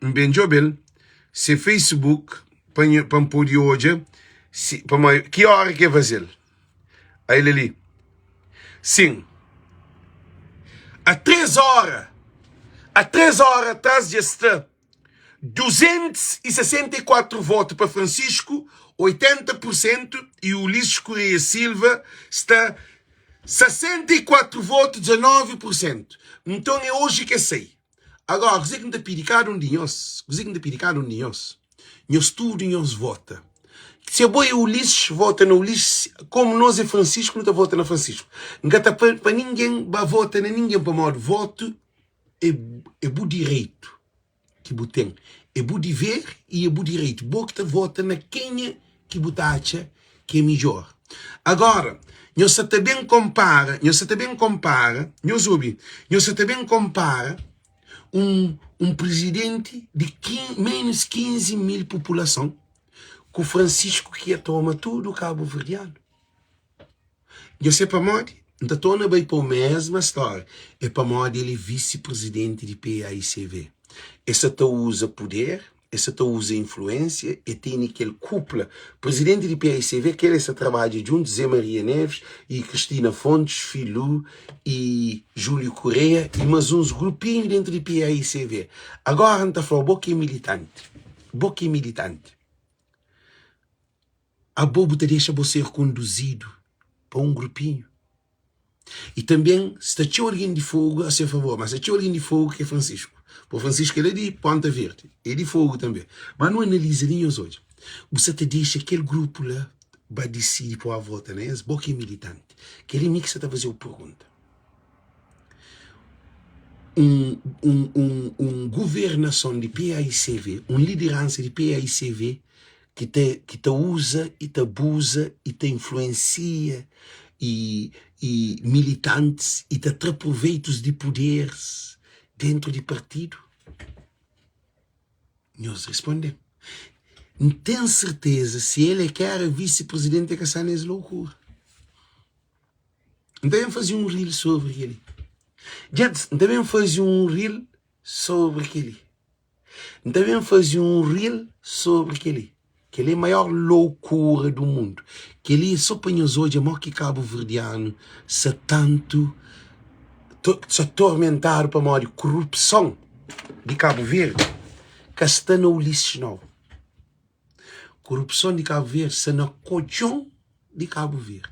bem Jobel, se Facebook, para poder hoje, que hora que é fazer? Aí ele ali. Sim. Há 3 horas atrás já está 264 votos para Francisco, 80%, e o Ulisses Correia Silva está 64 votos, 19%. Então é hoje que sei. Agora, você que não está pedindo um de nós, nós tudo nós vota. Se é bom o Ulisses, vota no Ulisses, como nós é Francisco, não está votando na Francisco. Não está para ninguém, vai votar na ninguém para modo. Voto é bom direito que você tem. É bom dever e é bom direito. Bom que está vota na quem que você acha que é melhor. Agora, nós também compara um presidente de menos 15 mil população, com o Francisco que toma tudo o cabo-verdiano. Eu sei para modo, não torna bem para a mesma história. É para modo ele vice-presidente de PAICV. Essa tá usa poder, essa tá usa influência, e tem aquele cúpula. Presidente de PAICV, que ele trabalha junto, Zé Maria Neves, e Cristina Fontes, Filho, e Júlio Correia, e mais uns grupinhos dentro de PAICV. Agora não está falando, boca é militante. A bobo te deixa você ser conduzido para um grupinho. E também, se está alguém de fogo, a seu favor, mas se está alguém de fogo que é Francisco. Para Francisco ele é de Ponta Verde, é de fogo também. Mas não analisa nem os hoje. Você te deixa aquele grupo lá, vai decidir para a volta, né? Esse boca é militante. Aquele mix você está fazendo uma pergunta. Governação de PAICV, liderança de PAICV, que te usa e te abusa e te influencia e militantes e te traz proveitos de poderes dentro de partido? Nós respondemos. Não tenho certeza se ele quer vice-presidente que está nessa loucura. Devemos fazer um reel sobre ele. Devemos fazer um reel sobre aquele. Devemos fazer um reel sobre aquele. Que ele é a maior loucura do mundo. Que ele é só para nós hoje, amor que cabo-verdiano, se tanto se atormentar para a maior corrupção de Cabo Verde, que está no Ulisses não. Corrupção de Cabo Verde está na colchão de Cabo Verde.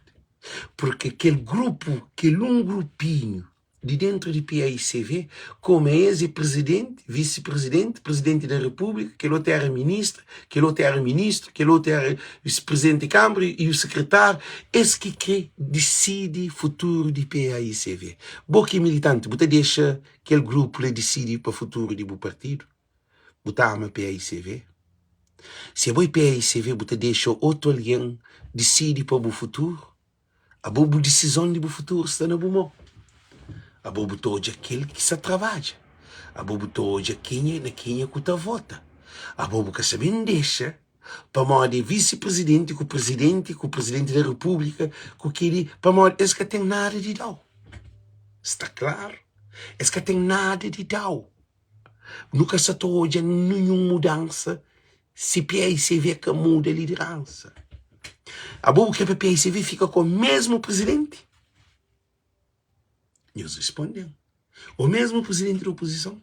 Porque aquele grupo, aquele grupinho de dentro de PAICV, como é ex-presidente, vice-presidente, presidente da República, que ele outro era ministro, que ele outro era ministro, que ele outro era vice-presidente de Câmara e o secretário, esse que decide o futuro de PAICV. Boca militante, você deixa aquele grupo lhe decidir para o futuro do partido? Você ama PAICV? Se é bom PAICV, você deixa outro alguém decidir para o futuro? A boa decisão do futuro está na boa mão. A bobo todo aquele que se trabalha. A bobo todo quem é que está vota. A bobo que também deixa para modo vice-presidente, com o presidente da República, com aquele, para modo, esse que tem nada de dar. Está claro? Esse que tem nada de dar. Nunca se toja nenhuma mudança se PAICV que muda a liderança. A boa que a PICV fica com o mesmo presidente? Eles respondem. O mesmo presidente da oposição.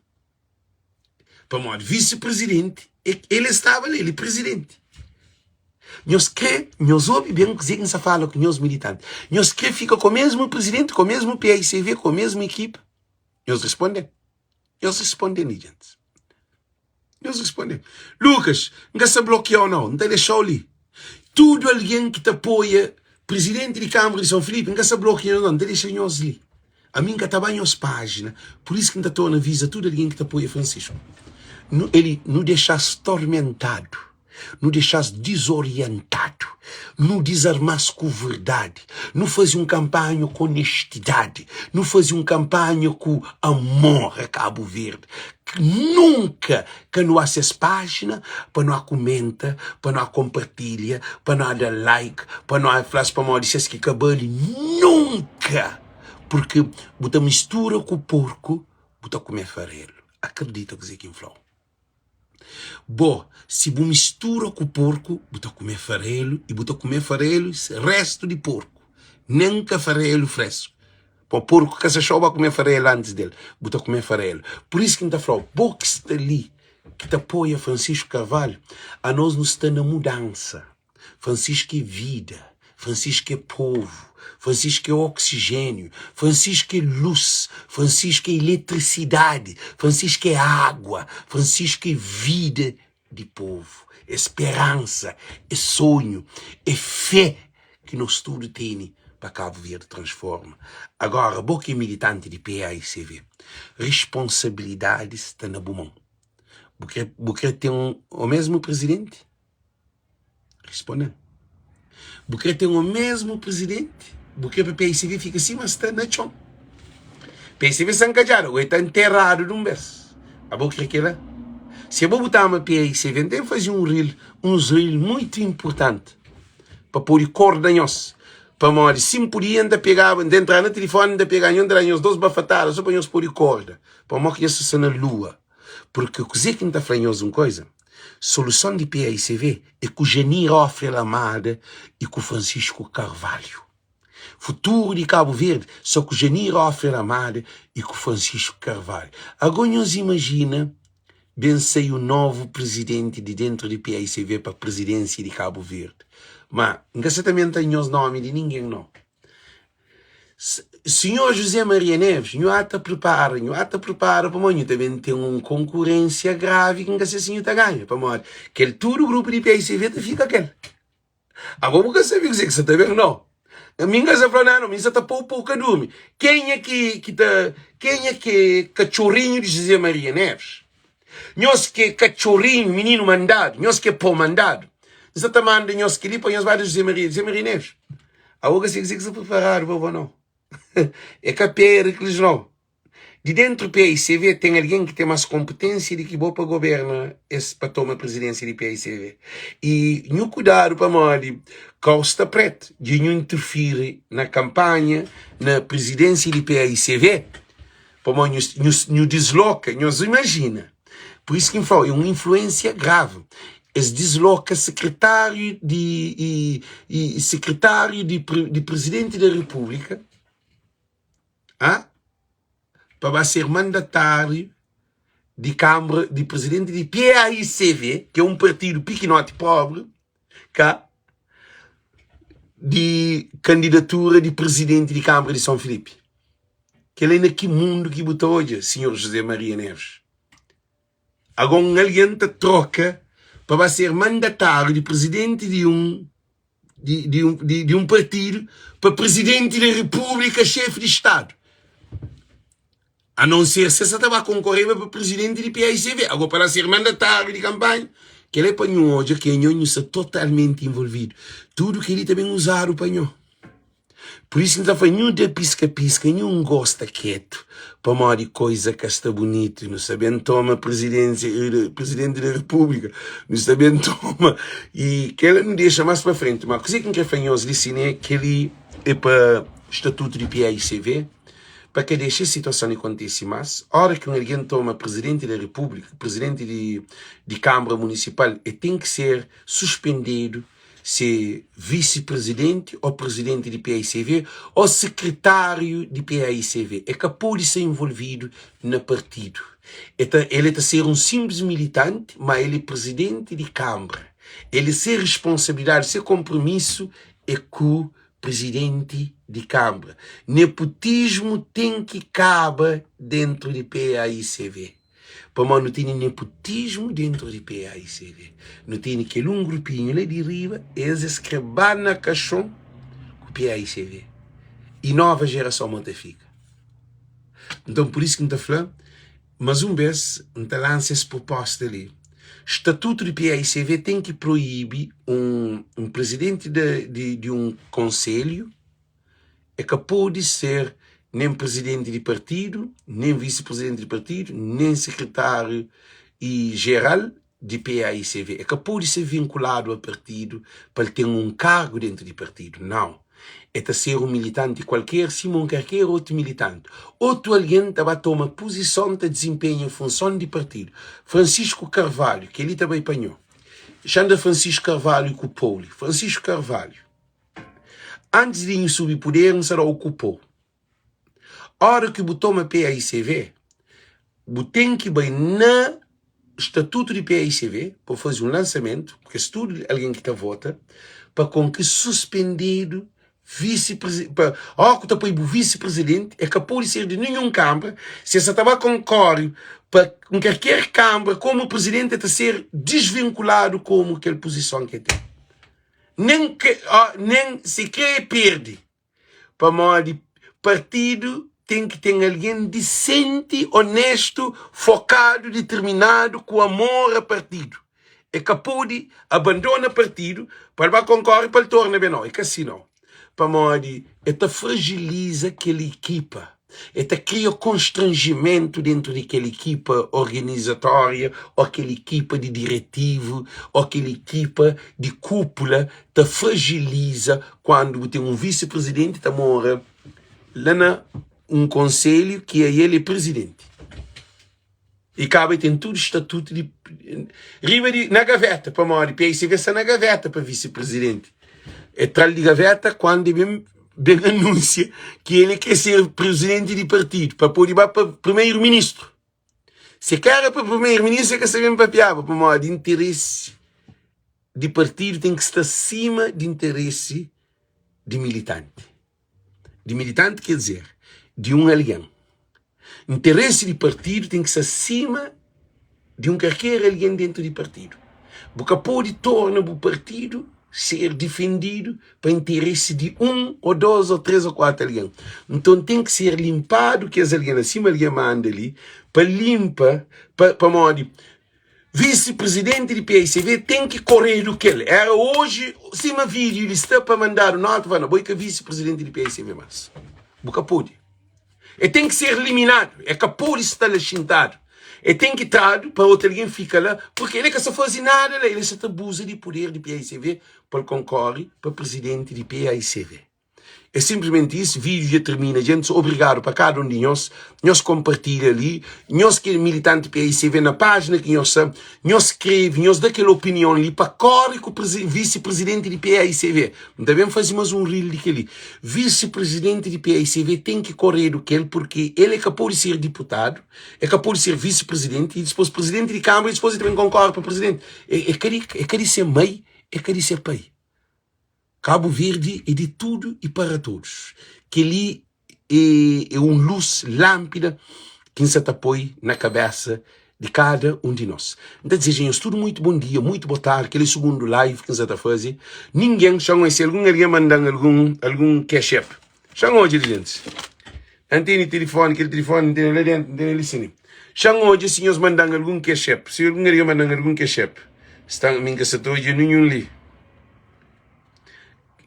Para modo vice-presidente, ele estava ali, ele presidente. Nós ouvimos bem o que se fala com os militantes. Nós quer fica com o mesmo presidente, com o mesmo PICV, com a mesma equipe. Eles respondem. Eles respondem, gente. Eles respondem. Lucas, não se bloqueou não te deixou ali. Tudo alguém que te apoia, presidente de Câmara de São Filipe, não se bloqueou não te deixa nós ali. A mim que está em as páginas, por isso que não estou na visa tudo alguém que te apoia, Francisco. Ele não deixasse tormentado, não deixasse desorientado, não desarmasse com verdade, não fazia uma campanha com honestidade, não fazia uma campanha com amor a Cabo Verde. Que nunca que não acesse página, para não comenta, para não compartilha, para não dar like, para não falar para mal dizer que cabelo, nunca. Porque você mistura com o porco, você come farelo. Acredita que isso falou. Bom, se você mistura com o porco, você come farelo, e você come farelo, resto de porco. Nem que farelo fresco. O porco que se chova comer farelo antes dele, você come farelo. Por isso que a gente fala, o que está ali, que te apoia Francisco Carvalho, a nós nos está na mudança. Francisco é vida, Francisco é povo. Francisco é oxigênio, Francisco é luz, Francisco é eletricidade, Francisco é água, Francisco é vida de povo, é esperança, é sonho, é fé que nós tudo temos para Cabo Verde transforma. Agora, boca é militante de PAICV, responsabilidades está na mão. Você tem o mesmo presidente? Responda. Você tem o mesmo presidente? Porque o PICV fica assim, mas está na chão. PICV está encajado, está enterrado num berço. A boca é aquela. Se eu vou botar uma PICV, tem que fazer um reel muito importante para pôr corda nós. Para morrer, se podia ainda pegar, de entrar no telefone, ainda pegar os dois bafatadas, só para nós pôr corda. Para morrer isso na lua. Porque o que você está falando uma coisa, solução de PICV é que o Janir ofre a Amada e com o Francisco Carvalho. Futuro de Cabo Verde, só que o Janir ofre a Amada e com o Francisco Carvalho. Agora nos imagina, bem sei o novo presidente de dentro de PICV para a presidência de Cabo Verde. Mas, não tem os nomes de ninguém, não. Senhor José Maria Neves, não há te prepara para amanhã também tem uma concorrência grave que não sei se está ganha, para morrer. Que todo o grupo de PICV fica aquele. Agora, nunca sabe o que você está vendo, não. A minha casa falou, não, mas está pouco a dormir. Quem é que cachorrinho de José Maria Neves? Nós que cachorrinho, menino mandado, nós que é pão mandado. Você está mandando nós que lipa, nós vários José Maria Neves. Agora você tem que se preparar, vovô, não. É capera que eles não. De dentro do PICV tem alguém que tem mais competência de que vou para governo para tomar a presidência do PICV. E não cuidado para morrer, Costa Preta, de não interferir na campanha, na presidência do PICV, para morrer, nos desloca, nos imagina. Por isso que falo, é uma influência grave. Eles desloca secretário de presidente da República, para ser mandatário de Câmara, de presidente de PAICV, que é um partido pequenote pobre, cá, de candidatura de presidente de Câmara de São Filipe. Que ele é naquele mundo que botou hoje, senhor José Maria Neves. Agora alguém te troca para ser mandatário de presidente de um partido para presidente da República, chefe de Estado. A não ser se você estava concorrendo para presidente de PICV. Agora, para ser mandatário de campanha, que ele apanhou hoje, que ele está totalmente envolvido. Tudo que ele também usaram, apanhou. Por isso, não está nenhum de pisca-pisca, nenhum gosta quieto. Para uma de coisa que está bonito. Não sabendo toma presidente da República. Não sabendo toma. E que ele não deixa mais para frente. Mas coisa que fanhoso disse, né, que ele é para estatuto de PICV. Para que deixe a situação acontecer mais, a hora que alguém toma presidente da República, presidente de Câmara Municipal, e tem que ser suspendido, ser vice-presidente ou presidente de PAICV ou secretário de PAICV. É que pode ser envolvido no partido. Ele está ser um simples militante, mas ele é presidente de Câmara. Ele tem responsabilidade, seu compromisso é com o presidente de Câmara. Nepotismo tem que caber dentro de PAICV. Para não tem nepotismo dentro de PAICV. Não tem aquele grupinho lá de riba, eles escrevem na caixão com PAICV. E nova geração não fica. Então, por isso que a gente está falando, mas vez, a gente lança essa proposta ali. Estatuto de PAICV tem que proibir um presidente de um conselho é que pode ser nem presidente de partido, nem vice-presidente de partido, nem secretário e geral de PAICV. É que pode ser vinculado a partido para ter um cargo dentro do partido. Não. É de ser um militante qualquer, Simão qualquer outro militante. Outro alguém que vai tomar posição de desempenho em função de partido. Francisco Carvalho, que ele também apanhou. Xandra Francisco Carvalho ocupou-lhe. Francisco Carvalho, antes de subir poder, será ocupou. A hora que botou uma PAICV, tem que ir na estatuto de PAICV para fazer um lançamento, porque se tudo alguém que está vota, para com que suspendido vice-presidente, para que está para o vice-presidente, é que pode ser de nenhum câmara, se essa estava concorre para qualquer câmara, como o presidente está ser desvinculado como aquela posição que tem. Nem se quer perde. Para modo de partido, tem que ter alguém decente, honesto, focado, determinado, com amor a partido. É que pode abandonar partido para concorrer para tornar bem não. É que assim não. Para modo de, fragiliza aquela equipa. Cria constrangimento dentro daquela equipa organizatória, ou aquela equipa de diretivo, ou aquela equipa de cúpula, fragiliza quando tem um vice-presidente que mora lá um conselho que é ele presidente. E cabe tem tudo estatuto de riba na gaveta para mora, PAICV está na gaveta para vice-presidente. É tral de gaveta quando bem anuncia que ele quer ser presidente de partido para poder ir para primeiro-ministro. Se quer para primeiro-ministro, é que se vem papiava para modo de interesse de partido tem que estar acima de interesse de militante. De militante quer dizer de um alguém. Interesse de partido tem que estar acima de qualquer alguém dentro do partido. Porque pode tornar o partido ser defendido para interesse de um, ou dois, ou três, ou quatro alguém. Então tem que ser limpado que as alguém acima alguém manda ali, para limpa, para modo vice-presidente de PAICV tem que correr do que ele. Era hoje, cima vídeo, ele está para mandar o nota, vai na boica vice-presidente de PAICV, mas porque pode. E tem que ser eliminado. É que pode estar lixintado. E tem que estar para outro alguém fica lá, porque ele que se fosse nada lá, ele se abusa de poder de PAICV para concorrer para presidente de PAICV. É simplesmente isso, o vídeo já termina, gente, obrigado para cada um de nós compartilha ali, nós que é militante PAICV na página que nós escreve, nós dá aquela opinião ali para correr com o vice-presidente de PAICV. Também fazemos um reel daquele. Vice-presidente de PAICV tem que correr do que ele, porque ele é capaz de ser deputado, é capaz de ser vice-presidente, e depois presidente de Câmara, e depois também concorre para presidente. É querer ser mãe, é querer ser pai. Cabo Verde é de tudo e para todos. Que ali é uma luz lâmpada que se apoia na cabeça de cada um de nós. Então, desejamos tudo muito bom dia, muito boa tarde, aquele segundo live que se está fazendo. Ninguém chama se alguém mandando algum cash app. Chama hoje, gente. Não tem telefone, aquele telefone, não tem lá dentro, não tem ali sim. Chama hoje, senhores, mandando algum cash app. Se alguém mandando algum cash app. Estão me encaixando hoje, nenhum ali.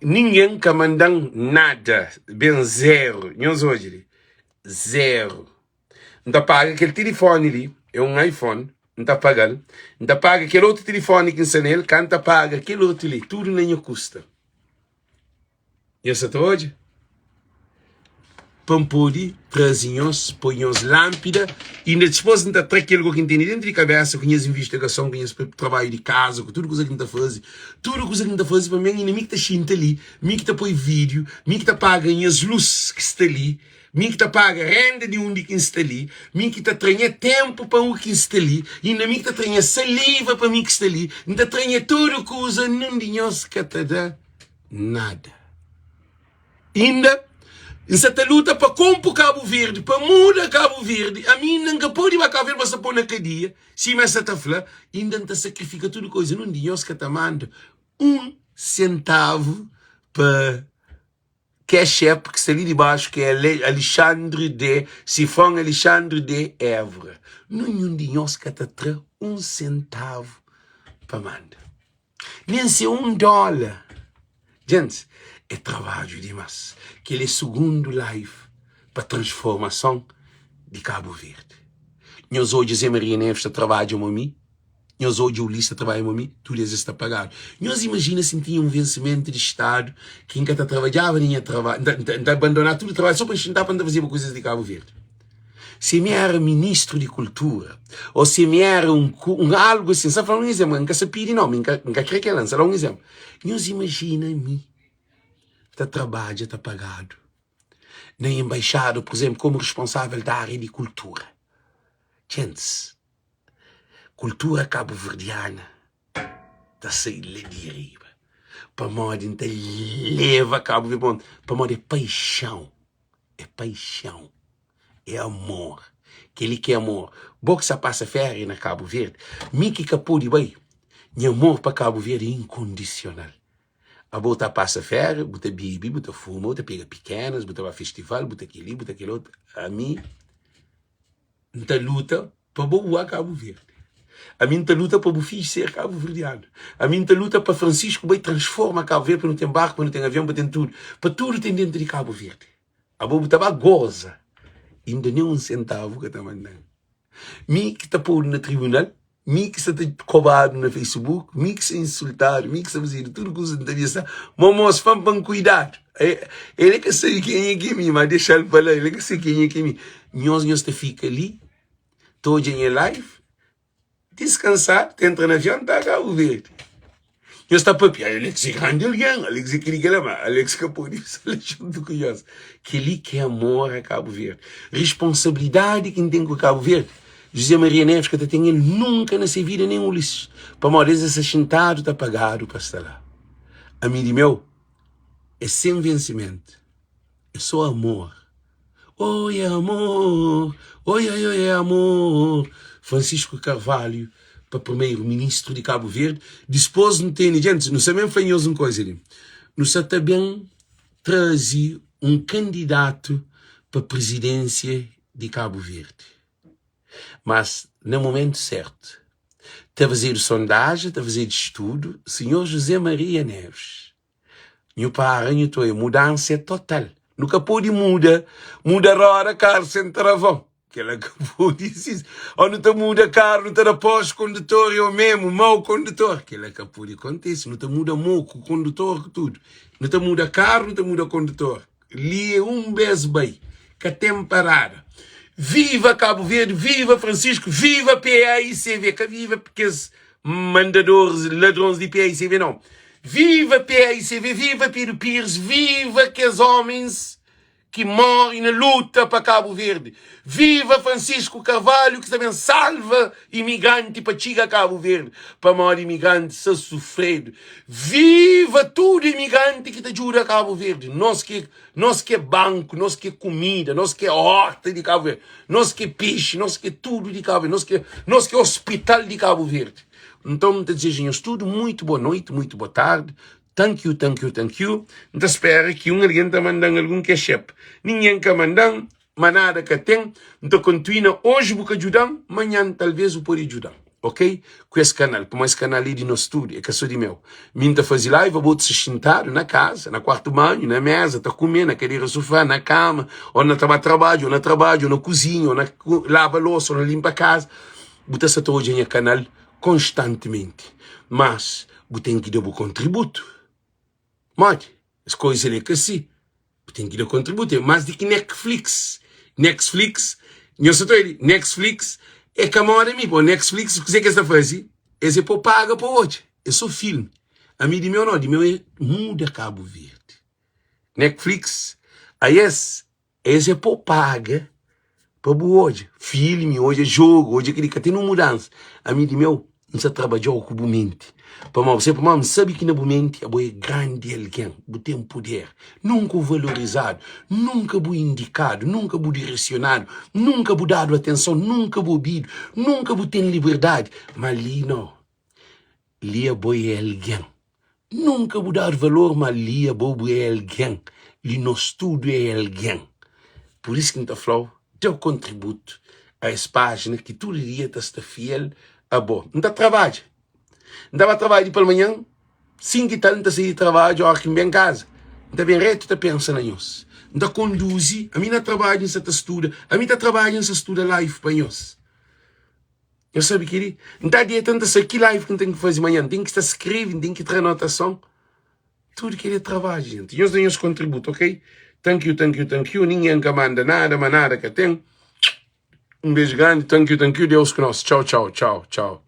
Ninguém que mandam nada, bem zero, nós hoje, zero. Não paga aquele telefone ali, é um iPhone, não está pagando. Não paga aquele outro telefone que está nele, canta paga aquele outro ali, tudo nem custa. E essa hoje? pampuri, trazinhos, põe-os lâmpada, e depois não traz aquilo que tem dentro de cabeça, conhece investigação, conhece trabalho de casa, tudo coisa que não faz, tudo coisa que não faz, para mim, inimigo que está xinta ali, mim que está põe vídeo, mim que está paga as luzes que está ali, mim que está paga renda de onde que está ali, mim que está treina tempo para o que está ali, e ainda mim que está treina saliva para mim que está ali, ainda treina tudo coisa, não dinhos que te dá nada. Ainda essa luta para compor Cabo Verde, para mudar Cabo Verde, a mim nunca pode ir a Cabo Verde para se pôr na cadeia, se me essa tafla, ainda não sacrifica tudo coisa, não dinhos que te manda 1 centavo para cash-app que está ali debaixo, que é Alexandre de Sifão Alexandre de Évora. Não dinhos que te traz 1 centavo para mandar. Nem se $1. Gente, é trabalho demais. Que ele é segundo live para a transformação de Cabo Verde. Nós hoje, Zé Maria Neves, trabalham a mim. Nós hoje, o Ulisses trabalha a mim. Tudo isso está pagado. Nós imagina se tinha um vencimento de Estado que ainda trabalhava, nem ia trabalhar, abandonar tudo o trabalho só para tentar para fazer coisas de Cabo Verde. Se me era ministro de cultura, ou se me era algo assim, só para um exemplo, nunca se pede não, nunca creio que lança, um exemplo. Nós imagina a mim. Está trabalho, está pagado. Na embaixada, por exemplo, como responsável da área de cultura. Gente, cultura cabo-verdiana está saindo de riba. Para modo, então, leva Cabo Verde. Para modo, é paixão. É paixão. É amor. Aquele que é amor. Boxa passa férias na Cabo Verde. Miki capô de bem. E amor para Cabo Verde é incondicional. A bota passa férias, bota bibi, bota fuma, bota pega pequenas, bota para festival, bota aquele outro. A mim, não luta para boa Cabo Verde. A mim, não luta para o filho ser Cabo Verdeano. A mim, não luta para Francisco bem transforma Cabo Verde, para não ter barco, para não ter avião, para ter tudo. Para tudo tem dentro de Cabo Verde. A boa bota goza. Ainda nem 1 centavo que está mandando. Mim que está pondo na tribunal, mim que está cobrado no Facebook, mim que está insultado, mim que está fazendo tudo que você entrevista, mas vamos para cuidado. Ele que sabe quem é que é mim, mas deixa ele falar, ele que sabe quem é que é mim. Nós fica ali, todo em live, descansar, entra no avião, está a Cabo Verde. Nós está para piar, ele que se grande alguém, ele que se queria lá, ele que se capou disso, ele junto com nós. Que ali que é amor a Cabo Verde. Responsabilidade que tem com Cabo Verde. José Maria Neves, que tem ele nunca nessa vida nem Ulisses. Para uma vez esse sentado está pagado para estar lá. A mim de meu, é sem vencimento. É só amor. Oi, amor. Oi, oi, oi, amor. Francisco Carvalho, para primeiro-ministro de Cabo Verde. Depois não tem, gente, não sabemos fanhoso uma coisa ali. Não sabe também trazer um candidato para a presidência de Cabo Verde. Mas, no momento certo, está a fazer sondagem, está a fazer estudo, senhor José Maria Neves. E o paranho é mudança total. Nunca pode mudar hora, carro sem travão. Que ela acabou de dizer. Ou não te muda carro, não te após condutor, eu mesmo, mau condutor. Que ela acabou de acontecer. Não te muda moco, condutor, tudo. Não te muda carro, não te muda condutor. Ali é beijo bem. Que temporada. Viva Cabo Verde, viva Francisco, viva PAICV, que viva aqueles mandadores, ladrões de PAICV, não. Viva PAICV, viva Pedro Pires, viva aqueles homens que morrem na luta para Cabo Verde. Viva Francisco Carvalho, que também salva imigrante para chegar a Cabo Verde, para morrer imigrante se sofrer. Viva todo imigrante que te ajuda a Cabo Verde. Nós que é banco, nós que é comida, nós que é horta de Cabo Verde, nós que é peixe, nós que é tudo de Cabo Verde, nós que é hospital de Cabo Verde. Então, te desejamos tudo muito boa noite, muito boa tarde. Thank you, thank you, thank you. Então, espero que alguém está mandando algum cash-app. Ninguém está mandando, mas nada que tem. Então, continua. Hoje vou ajudar, amanhã talvez eu possa ajudar. Ok? Com esse canal, como esse canal ali de nosso estúdio, é que sou de meu. Minta fazer live, eu vou te sentar na casa, na quarto banho, na mesa, tá comendo, na cadeira sofá, na cama, ou na trabalho, ou na cozinha, ou na lava louça, ou na limpa a casa. Você está todo no canal constantemente. Mas, você tem que dar o contributo. Mas, as coisas é que assim. tem que dar contributo, mais do que Netflix. Netflix é que a hora me, pô, Netflix, o que você está fazendo? Esse é para pagar para hoje. É só filme. A mim de meu não, de meu é muda Cabo Verde. Netflix, aí esse é para pagar para hoje. Filme, hoje é jogo, hoje é aquele que tem uma mudança. A mim de meu, não se trabalhou com a mente. Para você, sabe que na mente é grande alguém, tem poder, nunca valorizado, nunca indicado, nunca direcionado, nunca dado atenção, nunca ouvido, nunca tem liberdade. Mas ali não, ali é alguém. Nunca dado valor, mas ali é alguém. Ali no estudo é alguém. Por isso que então falou, teu contributo a essa página que todo dia está fiel a boa. Não dá trabalho. Não dá trabalho pela manhã, 5 e tanto sair de trabalho, aqui em casa. Não bem reto, está pensando nisso. Não conduz, a mim não trabalho, não estuda, a mim não trabalho, não estuda live para nós. Eu sabe que não está dia tanto aqui live que não tem que fazer amanhã, tem que estar escrevendo, tem que ter anotação. Tudo que é trabalho, gente. E nós damos contributo, ok? Thank you. Ninguém que manda nada, mas nada que tem. Um beijo grande, thank you. Deus conosco. Tchau.